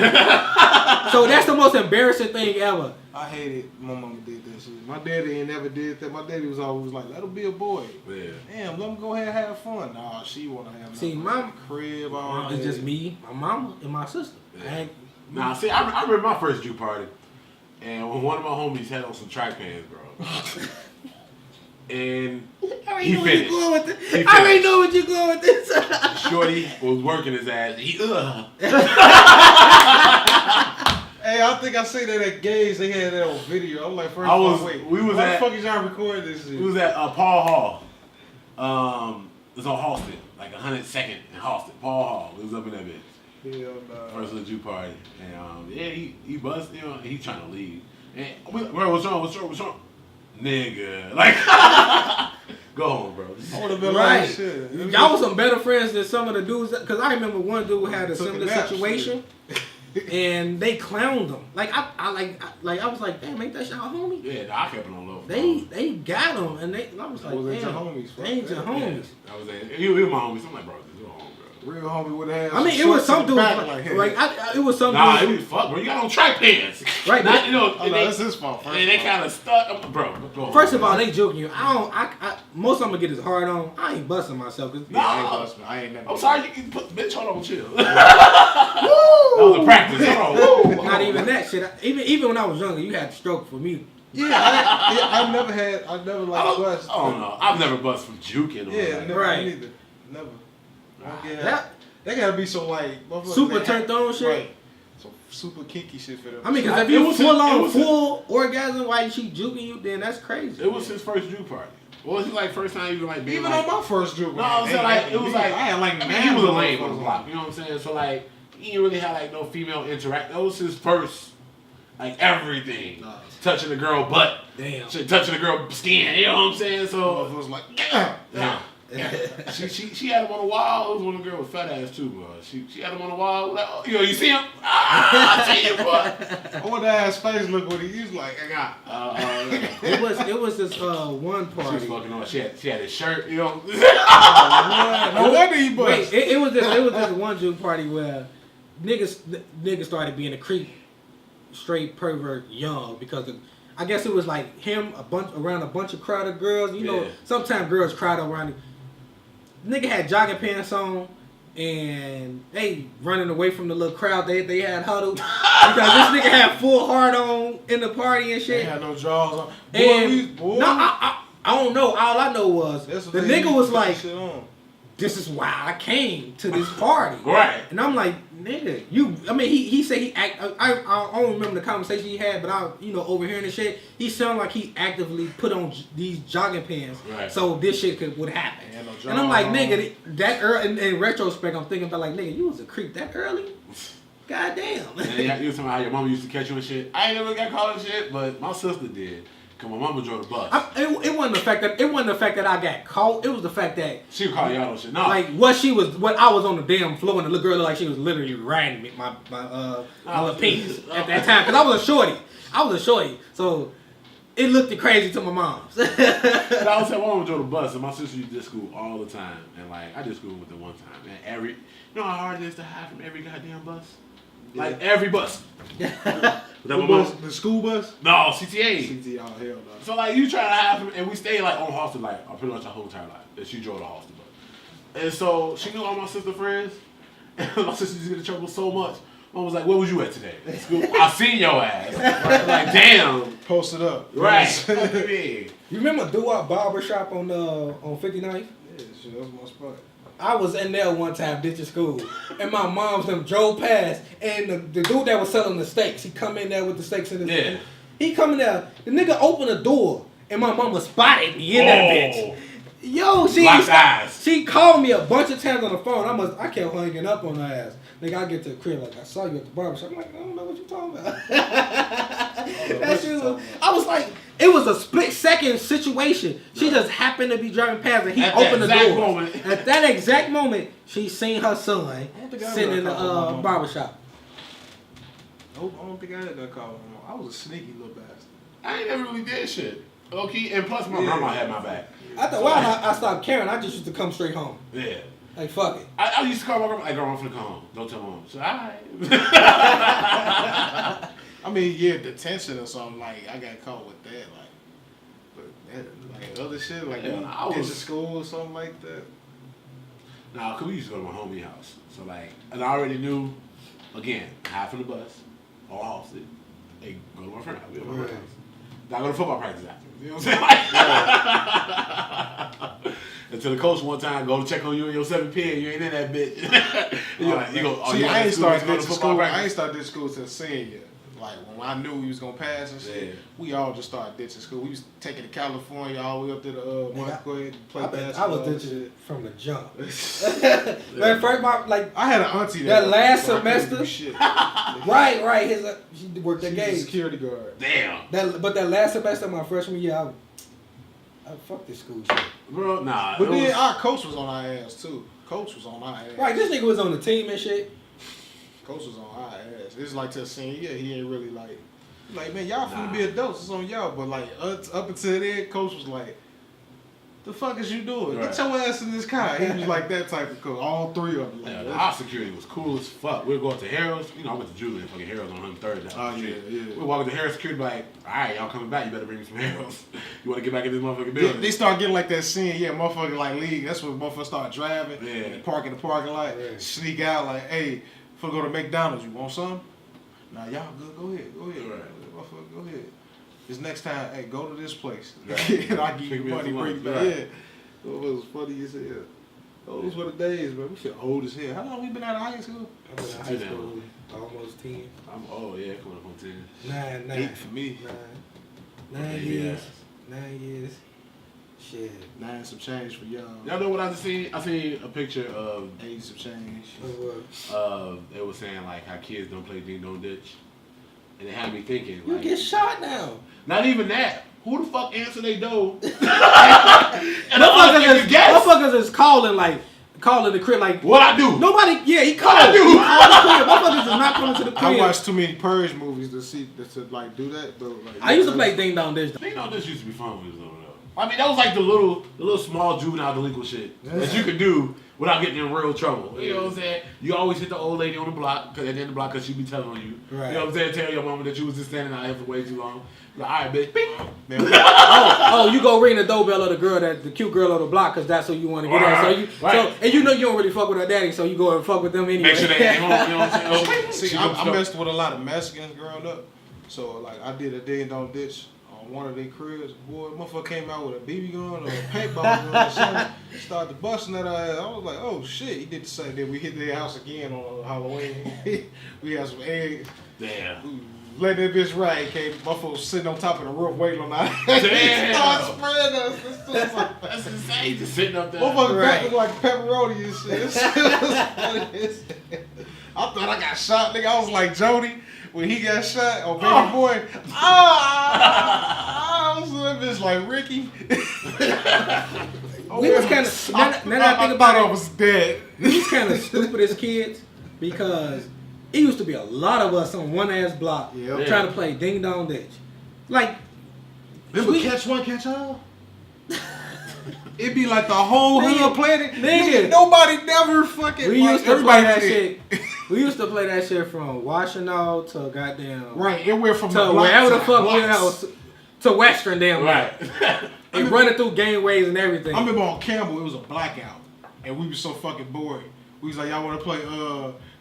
So that's the most embarrassing thing ever. I hated my mama did that shit. My daddy ain't never did that. My daddy was always like, let him be a boy. Yeah. Damn, let him go ahead and have fun. Nah, she want to have my crib all day. It's just me, my mama, and my sister. Yeah. I remember my first Jew party, and when one of my homies had on some track pants, bro. And he finished. I already know what you're going with this. Shorty was working his ass. Hey, I think I seen that at Gays. They had that on video. I'm like, wait. Why the fuck is y'all recording this shit? We was at Paul Hall. It was on Halsted, 102nd and Halsted. Paul Hall. We was up in that bitch. Hell nah. First little Jew party. And he buzzed, he trying to leave. And what's wrong? Nigga. Go home, bro. I would have been like, shit. Y'all was some better friends than some of the dudes. Because I remember one dude had a similar situation. And they clowned him. I was like, damn, ain't that y'all homie? Yeah, I kept it on low. They got him, and I was like, damn, your homies. They ain't your homies. I was like, he was my homies. I'm like, bro, this is your homie, bro. Real homie would have. I mean, it was some dude. It was some dude. Nah, it was fuck, bro. You got on track pants, right? That's his fault. And they kind of stuck, bro. First of all, they joking you. Most of them get his hard on. I ain't busting myself. I ain't busting. I ain't never. I'm sorry, you can put bitch hold on, chill. That was a practice. Hold on. Not even that shit. Even when I was younger, you had to stroke for me. Yeah, I never bust. Oh no, I've never bust from juking. Yeah, never. Right. Neither. Never. That gotta be some super turned on shit. Right. Some super kinky shit for them. I mean, because if you full orgasm while she juking you, then that's crazy. It was his first juke party. What was it first time you being even on my first juke? No, I was it was I had he was a lame on the block. You know what I'm saying? So he didn't really have no female interact. That was his first. Like everything. Touching the girl butt. Damn. Touching the girl skin. You know what I'm saying? So it was like, yeah. She had him on the wall. It was one of the girls with fat ass too, bro. She had him on the wall. Like, oh, you see him? I see you, boy. I wonder how his face looked when he was like, I got. It was this one party. She was fucking on. She had his shirt, you know. No wonder he bust. Wait, it was this one June party where niggas started being a creep, straight pervert, young because I guess it was like him around a bunch of crowded girls. You know, sometimes girls crowd around. Nigga had jogging pants on, and they running away from the little crowd they had huddled because this nigga had full hard on in the party and shit. They had no drawers on. And no, I don't know. All I know was the nigga was like, "This is why I came to this party." Right. And I'm like, nigga, he said he act. I don't remember the conversation he had, but overhearing the shit, he sounded like he actively put on these jogging pants, so this shit would happen. And I'm like, nigga, that early, in retrospect, I'm thinking about like, nigga, you was a creep that early. Goddamn. And you was talking about how your mama used to catch you and shit. I ain't never got caught and shit, but my sister did. Cause my mama drove the bus. It wasn't the fact that I got caught. It was the fact that she would call y'all on shit. No, like what I was on the damn floor and the little girl looked like she was literally riding me, my little penis at that time. Cause I was a shorty. So it looked crazy to my mom's. I was saying my mama drove the bus and my sister used to did school all the time. And like I did school with her one time. And you know how hard it is to hide from every goddamn bus? Like every bus. The school bus? No, CTA. CTA, oh hell no. So like you try to hide from, and we stayed like on hostel like pretty much our whole entire life. And she drove the hostel bus. And so she knew all my sister friends. And my sister used to get in trouble so much. Mom was like, "Where was you at today?" At school. I seen your ass. Like damn. Posted up. Right. You remember Doo-Wop Barbershop on 59th? Yeah, shit, that was my spot. I was in there one time ditching school, and my mom's them drove past, and the dude that was selling the steaks, he come in there with the steaks in his hand. He come in there, the nigga opened the door, and my mama spotted me in that bitch. Yo, she called me a bunch of times on the phone. I kept hanging up on her ass. Nigga, I get to the crib like, I saw you at the barbershop. I'm like, I don't know what you talking about. I was like, it was a split second situation. She just happened to be driving past and he opened the door. At that exact moment, she seen her son sitting in the barbershop. I don't think I had that call. I was a sneaky little bastard. I ain't never really did shit. Okay, and plus my grandma had my back. After a while, I stopped caring. I just used to come straight home. Yeah. Like, fuck it. I used to call my grandma, like, grandma, I'm finna come home. Don't tell mom. So, alright. I mean, yeah, detention or something, like, I got caught with that, like other shit, like, I was in school or something like that. Nah, cause we used to go to my homie house. So, like, and I already knew, again, half of the bus, all hosted, they go to my friend house. We go to my friend's house. I go to football practice after. You know what I'm saying? Until the coach one time go to check on you in your 7 p.m. You ain't in that bitch. See, I ain't started ditching school till senior. Like when I knew we was gonna pass and shit, we all just started ditching school. We was taking to California all the way up to the go ahead and play basketball. I was ditching from the jump. Like first, I had an auntie that last semester. Right. She worked at Gage. Security guard. Damn. But that last semester, my freshman year, I fucked this school shit. Bro, nah. But then our coach was on our ass too. Coach was on our ass. Right, this nigga was on the team and shit. Coach was on our ass. It's like to a senior year, he ain't really like man, y'all finna be adults. It's on y'all. But like up until then, coach was like, "The fuck is you doing? Get your ass in this car." He was like that type of coach. All three of them. Like, our security was cool as fuck. We'd go up to Harrell's. You know, I went to Julian, fucking Harrell's on 103rd. Oh yeah. We'd walk into Harrell's security, like, all right, y'all coming back? You better bring me some Harrell's. You want to get back in this motherfucking building? They start getting like that scene, motherfucking like league. That's when motherfuckers start driving. Yeah. Park in the parking lot. Yeah. Sneak out like, hey, for go to McDonald's. You want some? Nah, y'all good. Go ahead. Right. Motherfucker, go ahead. This next time, hey, go to this place. Right. And I give you money, bring it back. Yeah. It was funny as hell. Those were the days, man. We feel old as hell. How long we been out of high school? I've been out of high school almost 10. Yeah, coming up on 10. 9. 8 for me. 9 years. 9 years. Shit. 9 some change for y'all. Y'all know what I just seen? I seen a picture of 80 some change. They were saying like how kids don't play ding dong ditch. And it had me thinking. You like, get shot now. Not even that. Who the fuck answered their door? And motherfuckers is calling the crib like. What I do? Nobody. Yeah, he called. What I do? He called the crib. Motherfuckers is not coming to the crib. I watched too many Purge movies to like do that. But like, I used to play Ding Dong Ditch. Ding Dong Ditch used to be fun when it was over there. I mean, that was like the little small juvenile delinquent shit that you could do without getting in real trouble. You know what I'm saying? You always hit the old lady on the block, at the end of the block, because she be telling on you. Right. You know what I'm saying? Tell your mama that you was just standing out here for way too long. Like, all right, bitch. Bing. You go ring the doorbell of the girl, the cute girl on the block, because that's who you want to get at. And you know you don't really fuck with her daddy, so you go and fuck with them anyway. Make sure they, you know what I'm saying? See, I messed with a lot of Mexicans growing up, so like I did a Ding Dong Ditch on one of their cribs. Boy, motherfucker came out with a BB gun or a paintball gun or something, started busting at our ass. I was like, oh shit, he did the same. Then we hit their house again on Halloween. We had some eggs. Damn. Let that bitch ride. Came, motherfucker was sitting on top of the roof waiting on that. Damn. Started spreading us. That's insane. Just sitting up there. Motherfucker back look like pepperoni and shit. I thought I got shot, nigga. I was like Jody when he got shot on Baby Boy. I was that bitch like Ricky. We was kind of. Now that I think about it, I was dead. We was kind of stupid as kids because it used to be a lot of us on one ass block trying to play Ding Dong Ditch. Like, remember Catch One, Catch All? It'd be like the whole hood playing it. Nigga, nobody never fucking. We used to play that shit. We used to play that shit from Washington to goddamn. Right, it went from to wherever the fuck we else to Western damn. Right. And running through gateways and everything. I remember on Campbell, it was a blackout, and we were so fucking bored. We was like, y'all want to play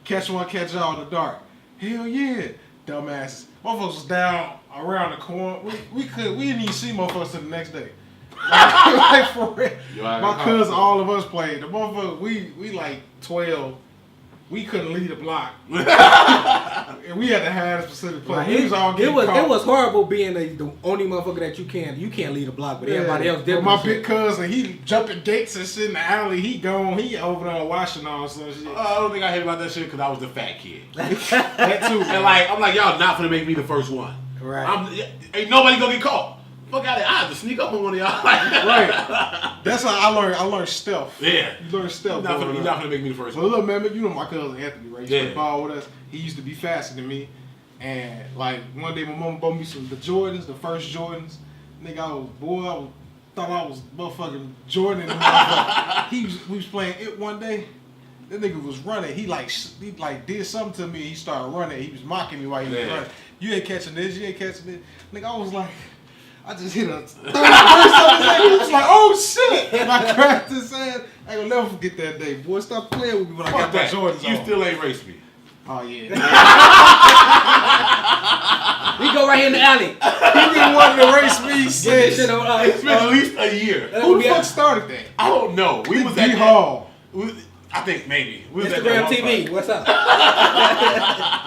Catch One, Catch All in the dark? Hell yeah, dumbasses. Motherfuckers was down around the corner. We didn't even see motherfuckers till the next day. Like for real. My cousin, all of us played. The motherfuckers, we like 12. We couldn't lead a block. And we had to have a specific play. It was horrible being the only motherfucker that you can't lead a block, but everybody else did. My big cousin, he jumping gates and shit in the alley. He gone. He over there watching all some shit. I don't think I hate about that shit because I was the fat kid. That too. And like, I'm like, y'all not gonna make me the first one. Right. Ain't nobody gonna get caught. Fuck out of it. I have to sneak up on one of y'all. Right. That's how I learned stealth. Yeah. You learn stealth. You're not gonna make me the first one. Look, man, you know my cousin Anthony, right? He used to ball with us. He used to be faster than me. And like one day my mom bought me the Jordans, the first Jordans. Nigga, I thought I was motherfucking Jordan. We was playing it one day. That nigga was running. He did something to me. He started running. He was mocking me while he was running. You ain't catching this. You ain't catching this. Nigga, I was like, I just hit a 30 burst. He was like, oh shit! And I cracked his ass. I ain't gonna never forget that day. Boy, stop playing with me when I got my Jordans on. You still ain't raced me. Oh yeah. We go right here in the alley. He been wanting to race me since. It's been at least a year. Who the fuck started that? I don't know. We was at Hall. I think maybe. We was Instagram at TV. What's up?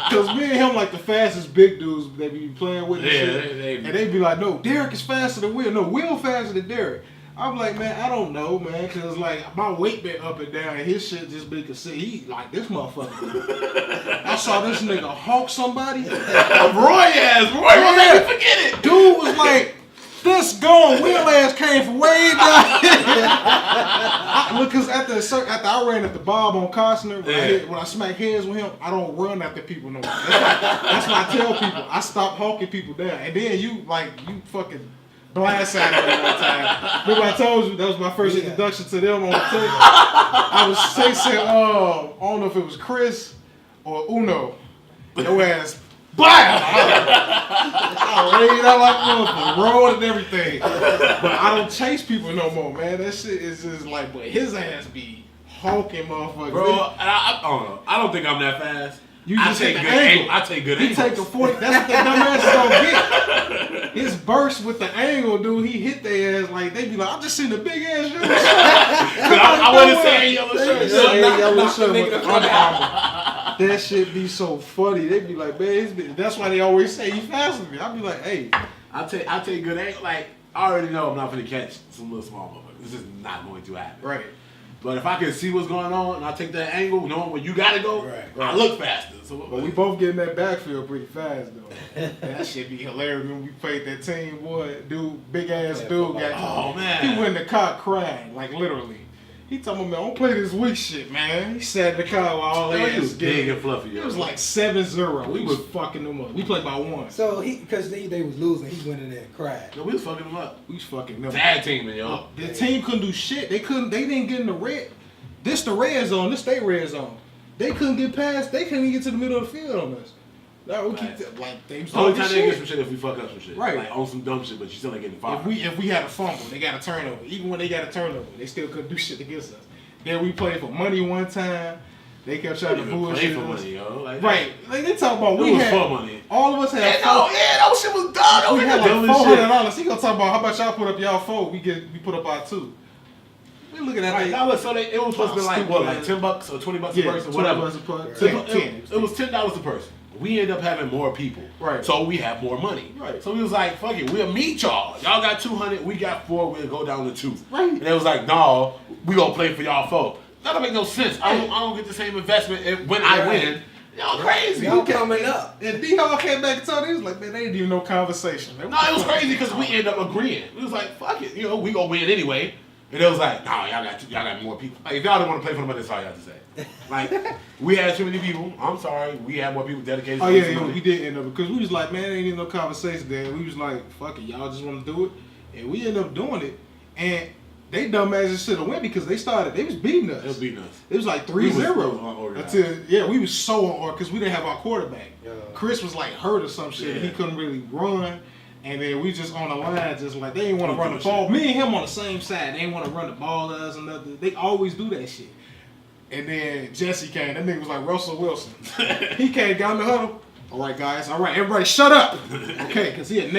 Because me and him like the fastest big dudes that we be playing with. And they be like, no, Derrick is faster than Will. No, Will faster than Derrick. I'm like, man, I don't know, man, because like my weight been up and down, and his shit just been considered. He like this motherfucker. I saw this nigga hawk somebody. Roy ass. Roy won't let me forget it. Dude was like, this gone. Will ass came from way down. Look, because after I ran at the Bob on Costner, when I smack heads with him, I don't run after people no more. That's what I tell people. I stop hawking people down, and then you fucking blindsided me one time. Remember I told you that was my first introduction to them on the tape. I was chasing, I don't know if it was Chris or Uno. Your ass, bam! I laid out like motherfucker, rolled and everything. But I don't chase people no more, man. That shit is just like, but his ass be honking motherfuckers. Bro, I don't know. I don't think I'm that fast. I take good angles. I take good angles. He take a 40. That's what the dumbasses don't get. His burst with the angle, dude. He hit their ass like they be like, I just seen a big ass yellow shirt. I wasn't saying yellow shirt. Yellow shirt with the Under Armour. That shit be so funny. They be like, man, that's why they always say he faster than me. I be like, hey, I take good angle. Like I already know I'm not gonna catch some little small motherfucker. This is not going to happen. Right. But if I can see what's going on and I take that angle, knowing where you gotta go, I look faster. So, but we both get in that backfield pretty fast though. That shit be hilarious when we played that team, boy. Dude, big ass dude got. Oh man, he went in the car crying, like literally. He told me, man, don't play this weak shit, man. He sat in the car while all that was big and fluffy. It was like 7-0. We was fucking them up. We played by 1. So because they was losing, he went in there and cried. No, we was fucking them up. We was fucking them up. Tag teaming, yo. The team couldn't do shit. They didn't get in the red. This the red zone. This they red zone. They couldn't get past. They couldn't even get to the middle of the field on us. Like, we keep like they was only time they get some shit if we fuck up some shit. Right. Like on some dumb shit, but you still ain't getting fired. If we had a fumble, they got a turnover. Even when they got a turnover, they still couldn't do shit against us. Then we played for money one time. They kept trying to bullshit for us. money, yo. Like, right. Like they talk about we had for money. All of us had that shit was done. We had like $400. He gonna talk about how about y'all put up y'all 4, we put up our 2. We looking at that. So it was supposed to be like what, like $10 or $20 a person, whatever. $20 a person. It was $10 a person. We end up having more people, right? So we have more money, right? So we was like, "Fuck it, we'll meet y'all. Y'all got 200, we got 4. We'll go down to 2." Right? And it was like, "No, we gonna play for y'all 4." That don't make no sense. I don't get the same investment when I win. Y'all crazy. Y'all coming up. And D-Hall came back and told me, he was like, man, they didn't even know conversation. Man. No, it was crazy because we ended up agreeing. We was like, fuck it, we gonna win anyway. And it was like, no, y'all got more people. Like, if y'all don't want to play for them, that's all y'all have to say. Like, we had too many people. I'm sorry, we had more people dedicated. Oh yeah, we did end up because we was like, man, there ain't even no conversation there. We was like, fuck it, y'all just want to do it, and we ended up doing it. And they dumbasses should have went because they was beating us. They was beating us. It was like 3-0 until we was so because we didn't have our quarterback. Yeah. Chris was like hurt or some shit. Yeah. He couldn't really run. And then we just on the line, just like, they ain't want to run the ball. Me and him on the same side. They ain't want to run the ball to us and nothing. They always do that shit. And then Jesse came. That nigga was like Russell Wilson. He came down the huddle. All right, guys. All right, everybody shut up. Okay, because he a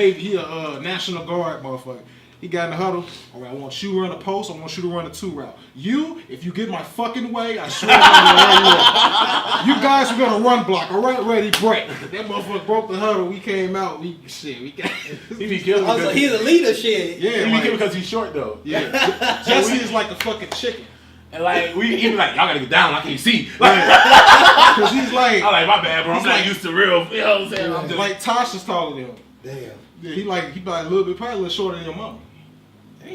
National Guard motherfucker. He got in the huddle. All right, I want you to run a post. I want you to run a 2 route. You, if you get my fucking way, I swear I'm gonna run you. You guys are gonna run block. All right, ready, break. That motherfucker broke the huddle. We came out. We got. He be killing. Also, he's a leader, shit. Yeah, he be killing because he's short though. Yeah, Jesse is like a fucking chicken. And like he be like, y'all gotta get down. I can't see. Because he's like, I'm like, my bad, bro. I'm not used to real. You know what I'm saying? I'm just like Tasha's taller than him. Damn. Yeah, he like a little bit, probably a little shorter than your mama.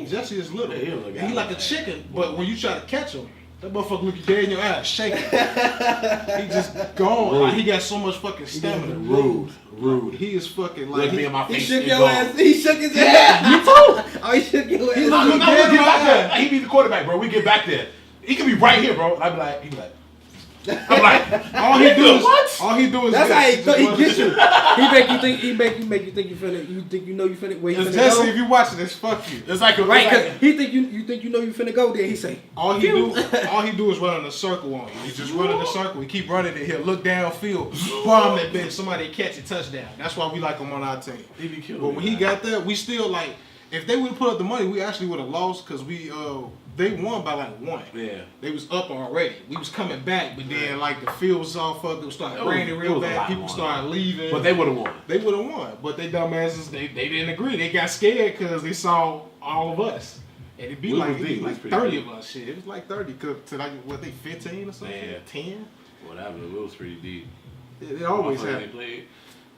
Jesse is little. Yeah, he like a chicken, but when you try to catch him, that motherfucker look you dead in your eyes, shaking. He just gone. Like, he got so much fucking stamina. Rude. He is fucking like. Look me in my face. He shook your ass. He shook his ass. You too. Oh, he shook your ass. No, get back there. He be the quarterback, bro. We get back there. He could be right here, bro. And I'd be like, he be like. I'm like, all he do is. That's how he gets you. He make you think you finna. You think you know you finna. Where you finna Jesse, go? if you watching this, fuck you. It's like right, because he think you know you finna go there. He say all he do is run in a circle on you. He just run in a circle. He keep running and he'll look downfield, bomb that bitch. Somebody catch it, touchdown. That's why we like him on our team. He be killing. But when he got there, we still like. If they would have put up the money, we actually would have lost because they won by like 1. Yeah. They was up already. We was coming back, but then like the field was all fucked. It started raining real bad. People started leaving. But they would have won. They would have won. But they dumbasses, they didn't agree. They got scared because they saw all of us. And it'd be like 30 of us. Shit, it was like 30 to like what they 15 or something. Yeah. 10. Whatever. It was pretty deep. It always happened.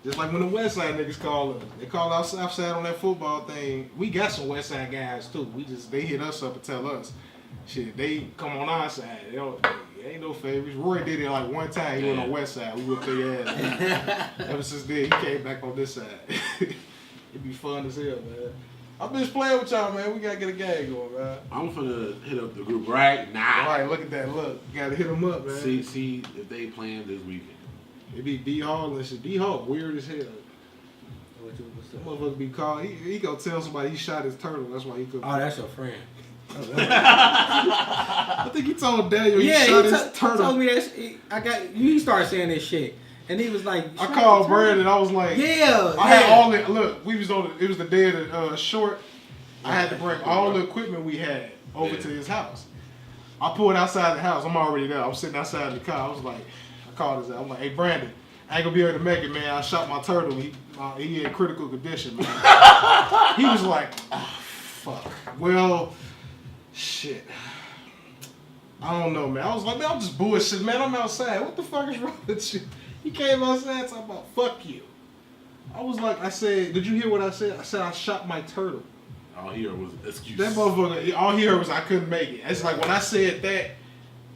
Just like when the West Side niggas call us. They call us outside on that football thing. We got some West Side guys too. They hit us up and tell us, shit, they come on our side. They ain't no favorites. Roy did it like one time. He went on West Side. We whooped their ass. Ever since then, he came back on this side. It'd be fun as hell, man. I'm just playing with y'all, man. We gotta get a game going, man. I'm finna hit up the group right now. All right, look at that. Look, you gotta hit them up, man. See if they playing this weekend. It be D-Hall and shit. D-Hall weird as hell. That motherfucker be called. He gonna tell somebody he shot his turtle. That's why he could. Oh, that's your friend. I think he told Daniel he shot his turtle. He told me that. He started saying this shit, and he was like, I called Brandon. I was like, yeah. I had all the look. We was on. It was the day of the short. I had to bring all the equipment we had over to his house. I pulled outside the house. I'm already there. I was sitting outside the car. I was like. Called his. I'm like, hey Brandon, I ain't gonna be able to make it, man. I shot my turtle. He in critical condition, man. He was like, oh, fuck. Well, shit. I don't know, man. I was like, man, I'm just bullshit, man. I'm outside. What the fuck is wrong with you? He came outside talking about fuck you. I was like, I said, did you hear what I said? I said I shot my turtle. All he heard was excuse. That motherfucker, all he heard was I couldn't make it. It's like when I said that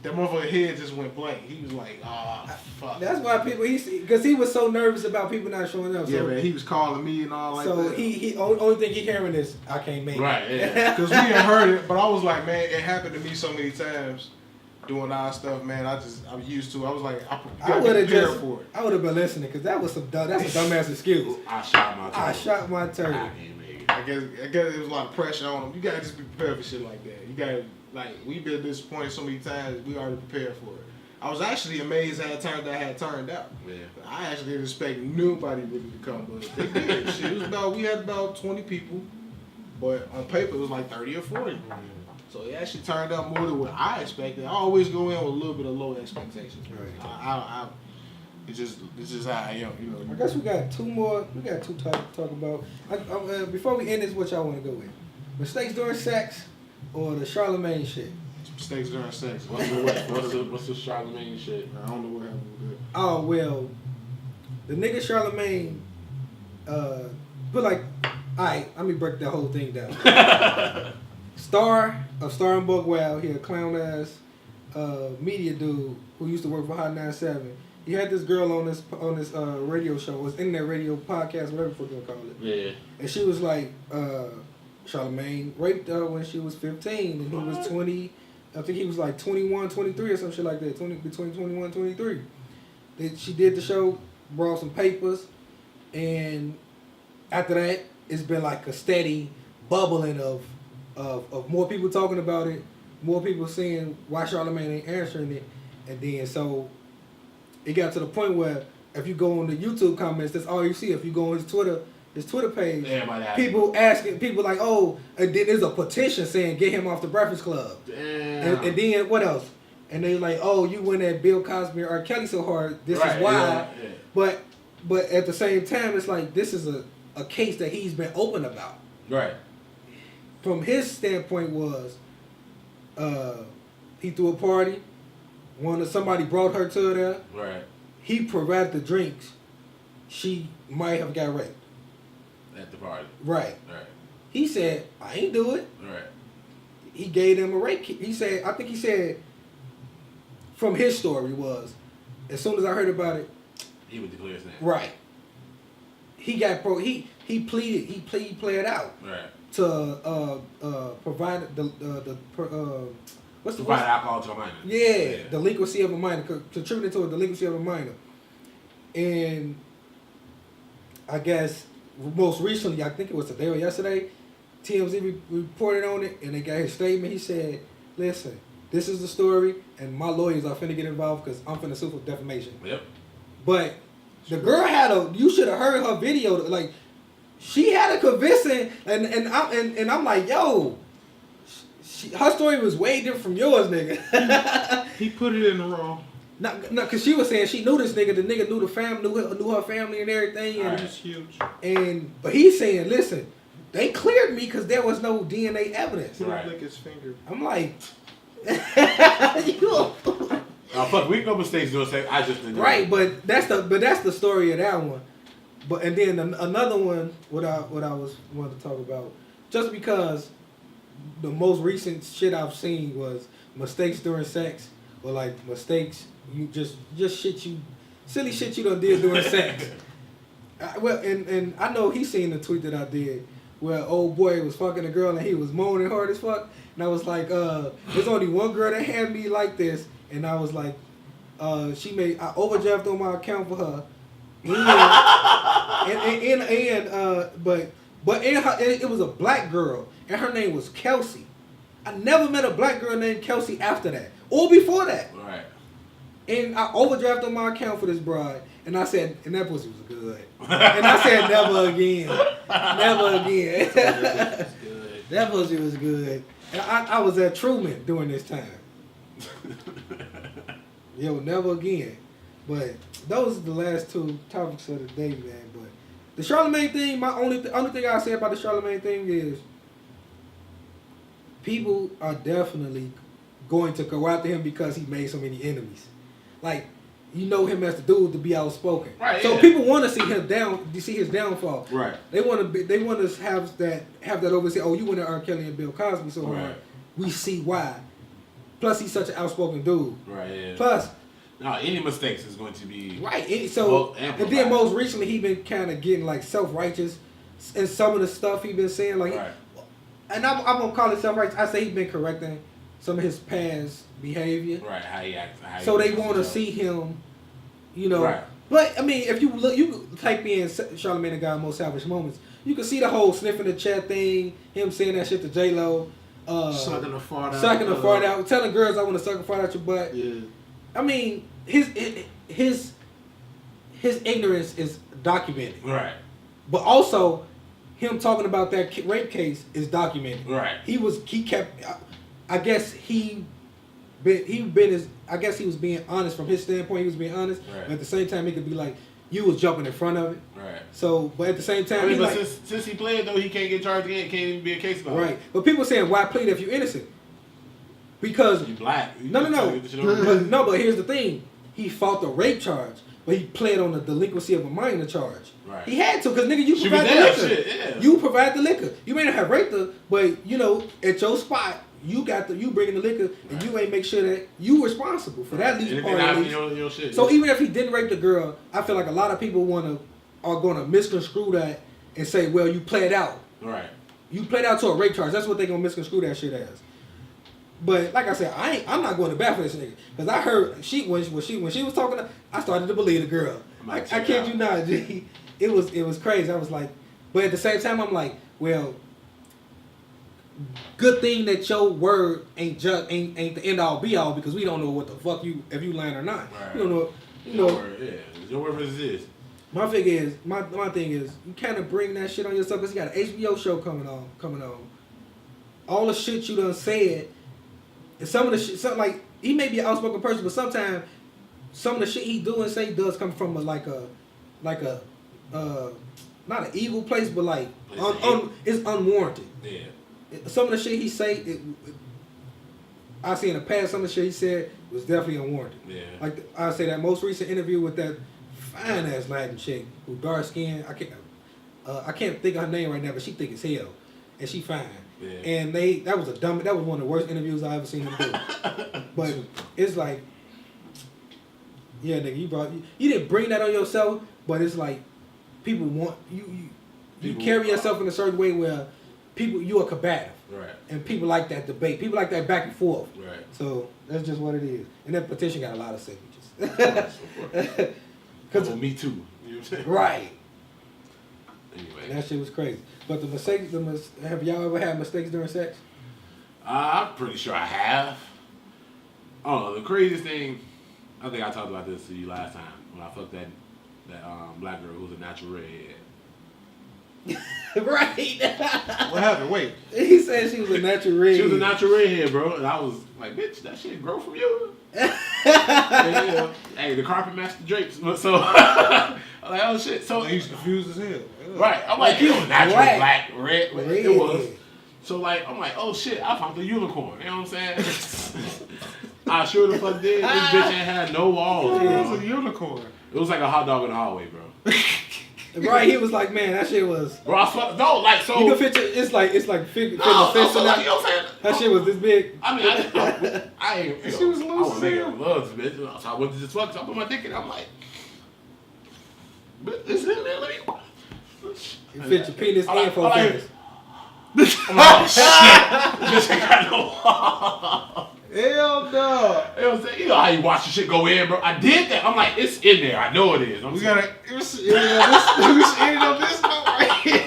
motherfucker head just went blank. He was like, fuck. That's why people, because he was so nervous about people not showing up. Yeah, so, man, he was calling me and all like that. So he only thing he hearing is, I can't make it. Right, yeah. Because we had heard it, but I was like, man, it happened to me so many times doing our stuff, man. I'm used to it. I was like, I would have prepared for it. I would have been listening, because that was that's a dumbass excuse. I shot my turtle. I shot my turtle. I can't make it. I guess there was a lot of pressure on him. You gotta just be prepared for shit like that. You gotta, like, we've been disappointed so many times, we already prepared for it. I was actually amazed how it turned out. Yeah. I actually didn't expect nobody really to come, but they did. Shit, we had about 20 people, but on paper it was like 30 or 40. So it actually turned out more than what I expected. I always go in with a little bit of low expectations. Right. It's just how I am, you know. I guess we got two more. We got two to talk about. Before we end this, what y'all want to go with? Mistakes during sex or the Charlemagne shit? Mistakes during sex. What's the Charlemagne shit? I don't know what happened with that. Oh well, the nigga Charlemagne, put like, alright, let me break that whole thing down. Star and Buckwell, he a clown ass media dude who used to work for Hot 97. He had this girl on this radio show, was in that radio podcast, whatever the fuck you call it. Yeah. And she was like, Charlemagne raped her when she was 15 and he was 20. I think he was like 21, 23 or some shit like that, between 21 and 23. She did the show, brought some papers, and after that, it's been like a steady bubbling of more people talking about it, more people saying why Charlemagne ain't answering it, and then so it got to the point where if you go on the YouTube comments, that's all you see. If you go on his Twitter page, people like, oh, and then there's a petition saying get him off the Breakfast Club. Damn. And then what else? And they like, oh, you went at Bill Cosby or R. Kelly so hard, this is why. Yeah. But at the same time, it's like this is a case that he's been open about. Right. From his standpoint was, he threw a party. Somebody brought her to there. Right. He provided the drinks. She might have got raped. At the party. Right. Right. He said, I ain't do it. Right. He gave them a rape kit. I think he said, from his story was, as soon as I heard about it, he would declare his name. Right. He got he played out. Right. To provide provide alcohol to a minor. Yeah, delinquency of a minor, contributing to a delinquency of a minor. And I guess most recently, I think it was today or yesterday, TMZ reported on it, and they got his statement. He said, listen, this is the story, and my lawyers are finna get involved because I'm finna sue for defamation. Yep. But the girl you should have heard her video, like, she had a convincing, and I'm like, yo, her story was way different from yours, nigga. He put it in the wrong. No, cause she was saying she knew this nigga. The nigga knew the family, knew her family and everything. And it's huge. But he's saying, listen, they cleared me because there was no DNA evidence. He didn't lick his finger. I'm like, fuck, we no mistakes doing sex. I just didn't. Right, but that's the story of that one. But and then another one, what I was wanting to talk about, just because the most recent shit I've seen was mistakes during sex, or like mistakes you just silly shit you done did during sex. And I know he seen the tweet that I did where old boy was fucking a girl and he was moaning hard as fuck, and I was like, there's only one girl that had me like this, and I was like, I overdrafted on my account for her. But it was a black girl and her name was Kelsey. I never met a black girl named Kelsey after that or before that. Right. And I overdrafted on my account for this bride, and I said, and that pussy was good. And I said, never again, never again. That pussy was good. And I was at Truman during this time. Yo, never again. But those are the last two topics of the day, man. But the Charlemagne thing, my only thing I say about the Charlemagne thing is people are definitely going to go after him because he made so many enemies. Like, you know him as the dude to be outspoken. Right. So people want to see him down, to see his downfall. Right. They want to have that over. Say, oh, you went to R. Kelly and Bill Cosby so hard. We see why. Plus, he's such an outspoken dude. Right. Yeah. Plus. No, any mistakes is going to be right. So, and then most recently, he been kind of getting like self-righteous, and some of the stuff he been saying, like, and I'm gonna call it self-righteous. I say he been correcting some of his past behavior. Right. How he acts. So they want to see him, you know. Right. But I mean, if you look, you type in Charlamagne the God Most Savage Moments, you can see the whole sniffing the chair thing, him saying that shit to J-Lo, sucking the fart out, telling girls I want to suck a fart out your butt. Yeah. I mean, his ignorance is documented. Right. But also, him talking about that rape case is documented. Right. I guess he was being honest from his standpoint. He was being honest. Right. But at the same time, he could be like, you was jumping in front of it. Right. So, but at the same time, since he played though, he can't get charged again. It can't even be a case about it. Right. But people saying, why plead if you're innocent? Because you black. No. But here's the thing: he fought the rape charge, but he pled on the delinquency of a minor charge. Right. He had to, because nigga, you provide the liquor. Shit, yeah. You provide the liquor. You may not have raped her, but you know, at your spot, you bringing the liquor, and you ain't make sure that you responsible for that least part of your shit. So even if he didn't rape the girl, I feel like a lot of people are gonna misconstrue that and say, well, you played out. Right. You played out to a rape charge. That's what they gonna misconstrue that shit as. But like I said, I'm not going to bat for this nigga, because I heard when she was talking, I started to believe the girl. I kid you not, G. It was crazy. I was like, but at the same time, I'm like, well, good thing that your word ain't the end all be all, because we don't know what the fuck if you lying or not. Right. You don't know. You know. Your word versus this. My thing is you kind of bring that shit on yourself, because you got an HBO show coming on. All the shit you done said. And some of the shit, like, he may be an outspoken person, but sometimes some of the shit he do and say does come from not an evil place, but like it's unwarranted. Yeah. Some of the shit he say, I see in the past, some of the shit he said was definitely unwarranted. Yeah. Like I say that most recent interview with that fine ass Latin chick who dark skin. I can't think of her name right now, but she thick as hell, and she fine. Yeah. And that was one of the worst interviews I ever seen him do. But it's like, yeah, nigga, you didn't bring that on yourself, but it's like people want you carry yourself in a certain way where you are combative. Right. And people like that debate. People like that back and forth. Right. So that's just what it is. And that petition got a lot of signatures. Cause me too. You know what I'm saying? Right. Anyway. And that shit was crazy. But have y'all ever had mistakes during sex? I'm pretty sure I have. Oh, the craziest thing, I think I talked about this to you last time when I fucked that black girl who was a natural redhead. Right. What happened? Wait. He said she was a natural redhead. She was a natural redhead, bro. And I was like, bitch, that shit grow from you. Hey, the carpet matched the drapes. So, I'm like, oh shit. So he's confused as hell. Yeah. Right. I'm like, you know, natural black, red. It was. So like, I'm like, oh shit, I found the unicorn. You know what I'm saying? I sure the fuck did. This bitch ain't had no walls. It was a unicorn. It was like a hot dog in the hallway, bro. Right, he was like, man, that shit was. Bro, I swear, no, like so. You can picture it's like figure no, so like, you know what I'm saying? That shit was this big. I mean, I ain't. She was loose. I was making love, bitch. So I went to this fuck. So I put my dick in. I'm like, but it's in there. Let me. You fit your penis and for penis. Oh shit! This ain't got no. Hell no. You know how you watch the shit go in, bro. I did that. I'm like, it's in there. I know it is. We gotta. It's in on this note right here.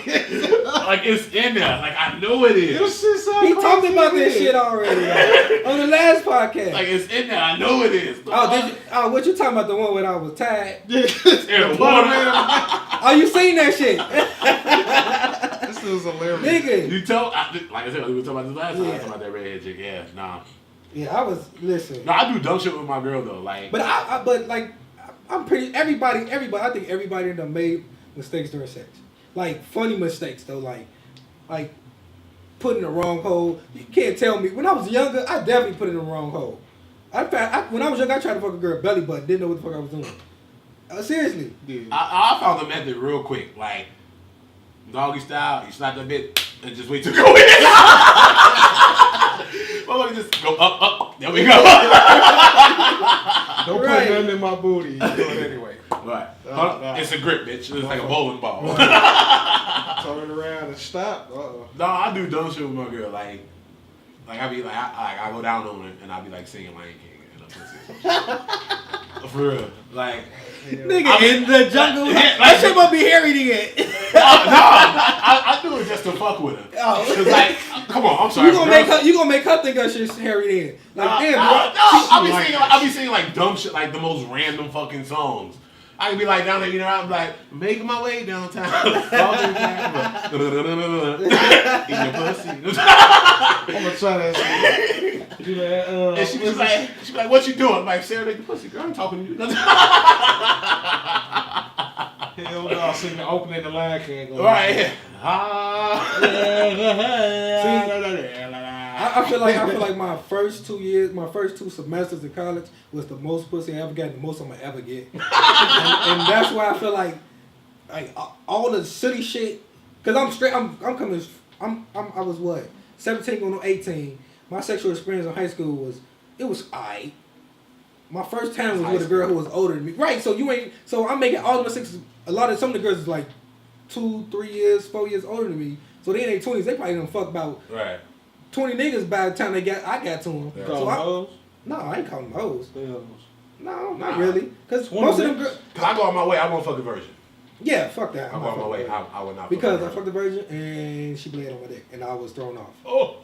Like it's in there. Like I know it is. He talked about this shit already on the last podcast. Like it's in there. I know it is. What you talking about? The one where I was tied? The water. Oh, you seen that shit? This was hilarious. Nigga. You tell. Like I said, we were talking about this last time. I was talking about that redhead chick. Yeah, nah. Yeah, I was listen. No, I do dumb shit with my girl though. Like, but I'm pretty. Everybody. I think everybody done made mistakes during sex. Like funny mistakes though. Like put in the wrong hole. You can't tell me. When I was younger, I definitely put in the wrong hole. When I was young, I tried to fuck a girl belly button. Didn't know what the fuck I was doing. Seriously. Yeah. I found the method real quick. Like, doggy style, you slap that bit and just wait to go in. Well, just go up. There we go. Don't put nothing in my booty. You do it anyway. Right. It's a grip, bitch. It's like a bowling ball. Turn around and stop. No, I do dumb shit with my girl. Like I be like, I go down on her and I be like singing Lion King and pussy. For real. Like, nigga in the jungle. That shit must be hairy then. No, I do it just to fuck with her. Cause like, come on, I'm sorry. You gonna make her think that shit's hairy then. Like, damn, I be singing like dumb shit, like the most random fucking songs. I can be like down there, I'm like making my way downtown. Eating your pussy. I'm gonna try that shit. Do that. And she be like, what you doing? I'm like, serenade the pussy, girl. I'm talking to you. Hell no, I seen the opening the line can't go. Right. I feel like my first 2 years, my first 2 semesters in college was the most pussy I ever got, and the most I'm gonna ever get. and that's why I feel like all the silly shit. Cause I'm straight. I was what 17 going on 18. My sexual experience in high school was alright. My first time was with a girl who was older than me. Right. So I'm making all of my sixes. Some of the girls is like 2, 3 years, 4 years older than me. So they in their 20s. They probably done fuck about 20 niggas by the time I got to them. You call them hoes? No, I ain't calling them hoes. Hoes. No, not really. Because most of them girls. Cause I go on my way. I won't fuck a virgin. Yeah, fuck that. I go on my way. I would not. Because I fucked the virgin and she bled on my dick and I was thrown off. Oh.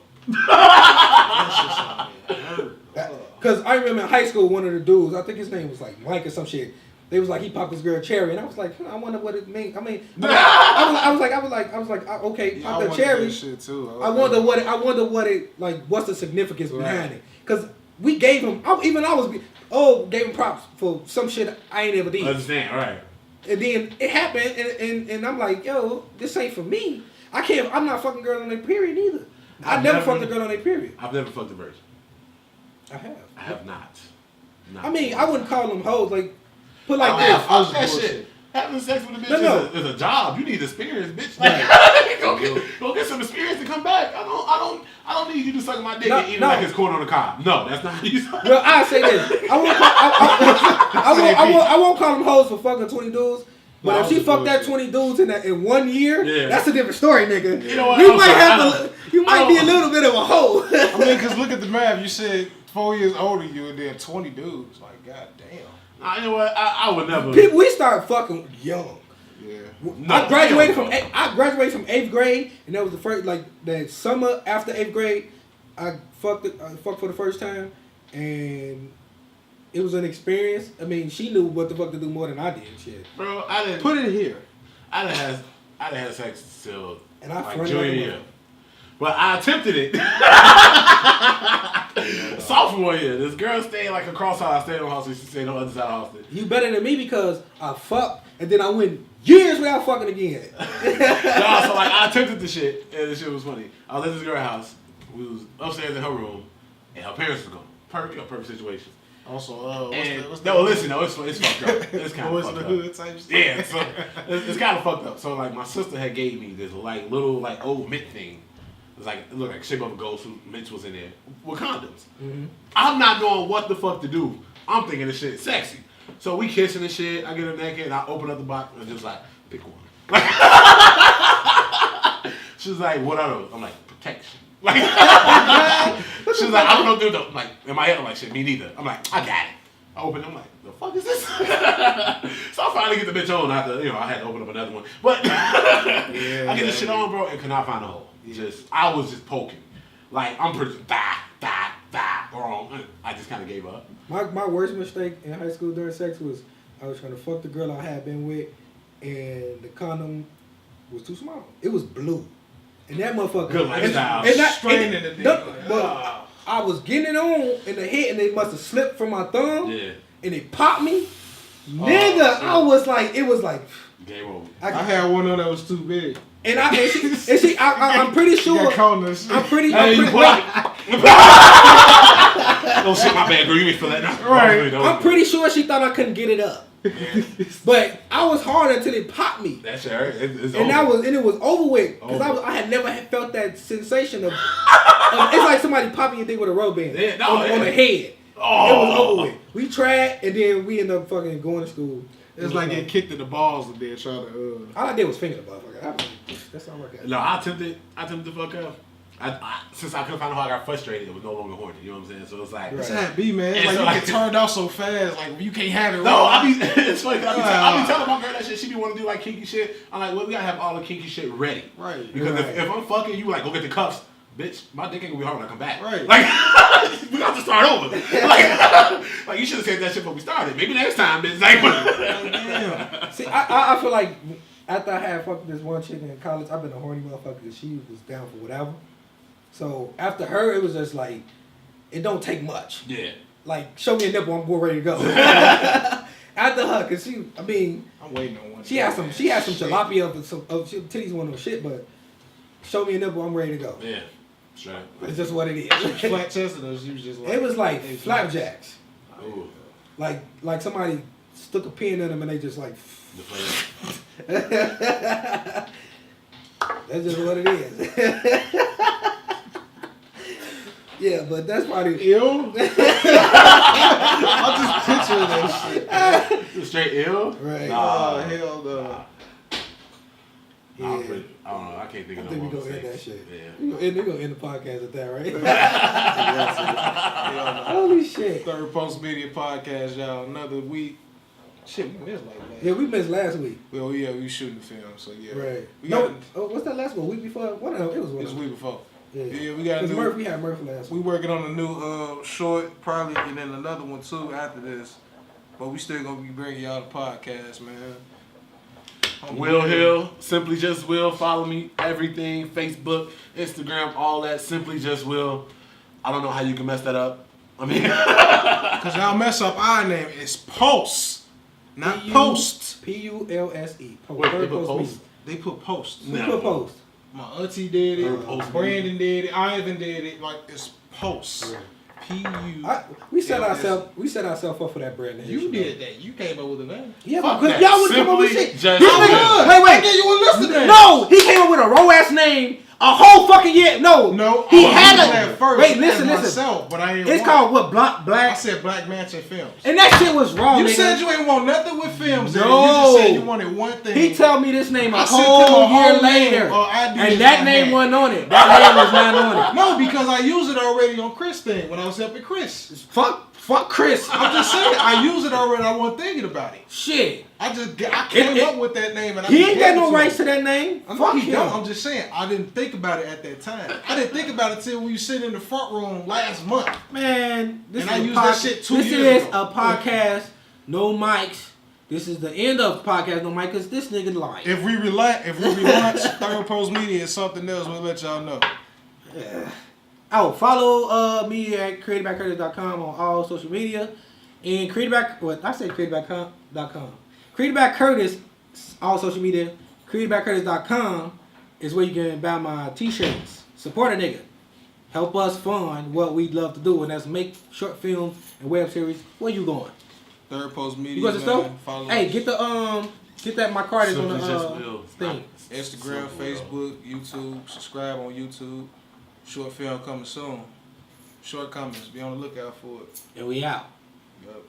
Because I remember in high school, one of the dudes, I think his name was like Mike or some shit. They was like, he popped this girl cherry, and I was like, I wonder what it means. I mean, I was like, okay, pop the cherry. Shit too. I wonder what it like. What's the significance behind it? Because we gave him, gave him props for some shit I ain't ever did. Understand, right? And then it happened, and I'm like, yo, this ain't for me. I'm not fucking girls on their period either. I never fucked a girl on their period. I've never fucked a virgin. I have. I have not. I mean, I wouldn't call them hoes. Like, put like this. Fuck that shit. Having sex with a bitch is a job. You need experience, bitch. Right. Go get some experience and come back. I don't need you to suck my dick and eat like it's corn on the cob. No, that's not how you suck. Well, I say this. I won't call them hoes for fucking 20 dudes. But if she fucked that 20 dudes in 1 year, that's a different story, nigga. You know what? You might be a little bit of a hoe. I mean, because look at the math. You said 4 years older you and then 20 dudes. Like, goddamn. You know what? I would never. People, we start fucking young. Yeah. No, I graduated from 8th grade, and that was the first, like, that summer after 8th grade, I fucked for the first time, and it was an experience. I mean, she knew what the fuck to do more than I did. Shit. Bro, I didn't put it here. I didn't have sex till and I like junior year, but I attempted it. Sophomore year, this girl stayed like across house. I stayed on house, and she stayed on the other side of the house. You better than me because I fucked, and then I went years without fucking again. So like I attempted the shit, and the shit was funny. I was at this girl's house. We was upstairs in her room, and her parents was gone. Perfect situation. Also, it's fucked up. It's kind of fucked up. Yeah, so it's kind of fucked up. So like my sister had gave me this like little like old mint thing. It was like it looked like shape of a ghost. Mint was in there with condoms. Mm-hmm. I'm not knowing what the fuck to do. I'm thinking this shit sexy. So we kissing and shit. I get her naked and I open up the box and just like pick one. She's like, what are those? I'm like, protection. Like, she's like, I don't know what to do. Like, in my head, I'm like, shit, me neither. I'm like, I got it. I open it, I'm like, the fuck is this? So I finally get the bitch on after, I had to open up another one. But I get this shit on, bro, and could not find a hole. I was just poking. Like, I'm pretty, wrong. I just kind of gave up. My worst mistake in high school during sex was I was trying to fuck the girl I had been with, and the condom was too small. It was blue. And that motherfucker. Good lifestyle. Straining the dick. I was getting it on in the head, and they must have slipped from my thumb. Yeah. And it popped me. Nigga, I was like, it was like, Game over. I had one on that was too big. And I'm pretty sure. I'm pretty. Oh shit, my bad, girl. You didn't feel that. Right. I'm pretty sure she thought I couldn't get it up. But I was hard until it popped me. That's right. It's and over. It was over with because I had never felt that sensation of it's like somebody popping your thing with a rubber band on the head. Oh. It was over with. We tried and then we ended up fucking going to school. It's like getting kicked in the balls and then trying to. All I did was finger the motherfucker. That's all I got. No, I attempted to fuck up. Since I couldn't find out how I got frustrated, it was no longer horny. You know what I'm saying? So it's like That's how it be, man. It's And like so you like- get turned off so fast, like you can't have it. no, right. it's funny. I be telling my girl that shit. She be want to do like kinky shit. I'm like, well, we gotta have all the kinky shit ready. Right. Because if I'm fucking you, like go get the cuffs, bitch. My dick ain't gonna be hard when I come back. Right. Like we got to start over. Like you should have said that shit before we started. Maybe next time, bitch. Like, Damn. See, I feel like after I had fucked this one chick in college, I've been a horny motherfucker because she was down for whatever. So after her, it was just like, it don't take much. Yeah. Like, show me a nipple, I'm going ready to go. After her, cause I'm waiting on one. She had some tilapia of titties one of shit, but show me a nipple, I'm ready to go. Yeah. That's right. It's just what it is. Flat chested or she was just like. It was like flapjacks. Ooh. Like somebody stuck a pin in them and they just like. That's just what it is. Yeah, but that's probably ill. I'm just picturing that shit. Straight ill? Right. Oh, hell no. Yeah. I don't know. I can't think of no we more gonna end mistakes. that shit. Yeah. We're gonna end the podcast at that, right? Holy shit. Third Post Media Podcast, y'all. Another week. Shit, we missed like that. Yeah, we missed last week. Well, yeah, we shooting the film, so yeah. Right. We got what's that last one? Week before? What? It was one. This week before. Yeah, we got a new. We had Murph last We week. working on a new short, probably, and then another one too after this. But we still gonna be bringing y'all the podcast, man. Will Hill, Simply Just Will. Follow me, everything, Facebook, Instagram, all that. Simply Just Will. I don't know how you can mess that up. I mean, because y'all mess up our name. It's Pulse, not Post. P-U-L-S-E. Wait, they put Post? They put Post. Who put Post? My auntie did it. Post. Brandon did it. Ivan did it. Like it's Post. Right. P-U. We set ourselves up for that brand name. You did that. You came up with a name. Yeah, Fuck because that. y'all would come up with Simply shit. Just This Will. nigga, I wait. gave you a list of names. No, he came up with a raw ass name. A whole fucking year. No, He He had it a. at first. Wait, listen. Myself, but I ain't. It's want called what? I Black. said Black Mansion Films. And that shit was wrong. You nigga. said you ain't want nothing with films. No. You just said you wanted one thing. He told me this name a I sent him whole a whole year name later, or ideas and that I name had. wasn't on it. That name was not on it. No, because I used it already on Chris thing when I was helping Chris. Fuck Chris. I'm just saying I used it already. I wasn't thinking about it. Shit. I came up with that name and He I ain't gave got it no to rights him. to that name. I know Fuck he him. don't. I'm just saying I didn't think about it at that time. I didn't think about it till we were sitting in the front room last month. Man, this And is I a used that shit 2 This years is ago. a podcast, no mics. This is the end of the podcast, no mic, because this nigga lying. If we relaunch Third Post Media and something else, we'll let y'all know. Yeah. Oh, follow me at createbycurtis.com on all social media. And createbycurtis.com. Createbycurtis, all social media. Createbycurtis.com is where you can buy my t-shirts. Support a nigga. Help us fund what we love to do, and that's make short films and web series. Where you going? Third Post Media. You going to the store? Follow Hey, us. get that my card is on Simply Just the Will. thing. Instagram, Facebook, YouTube. Subscribe on YouTube. Short film coming soon. Short comments. Be on the lookout for it. And we out. Yup.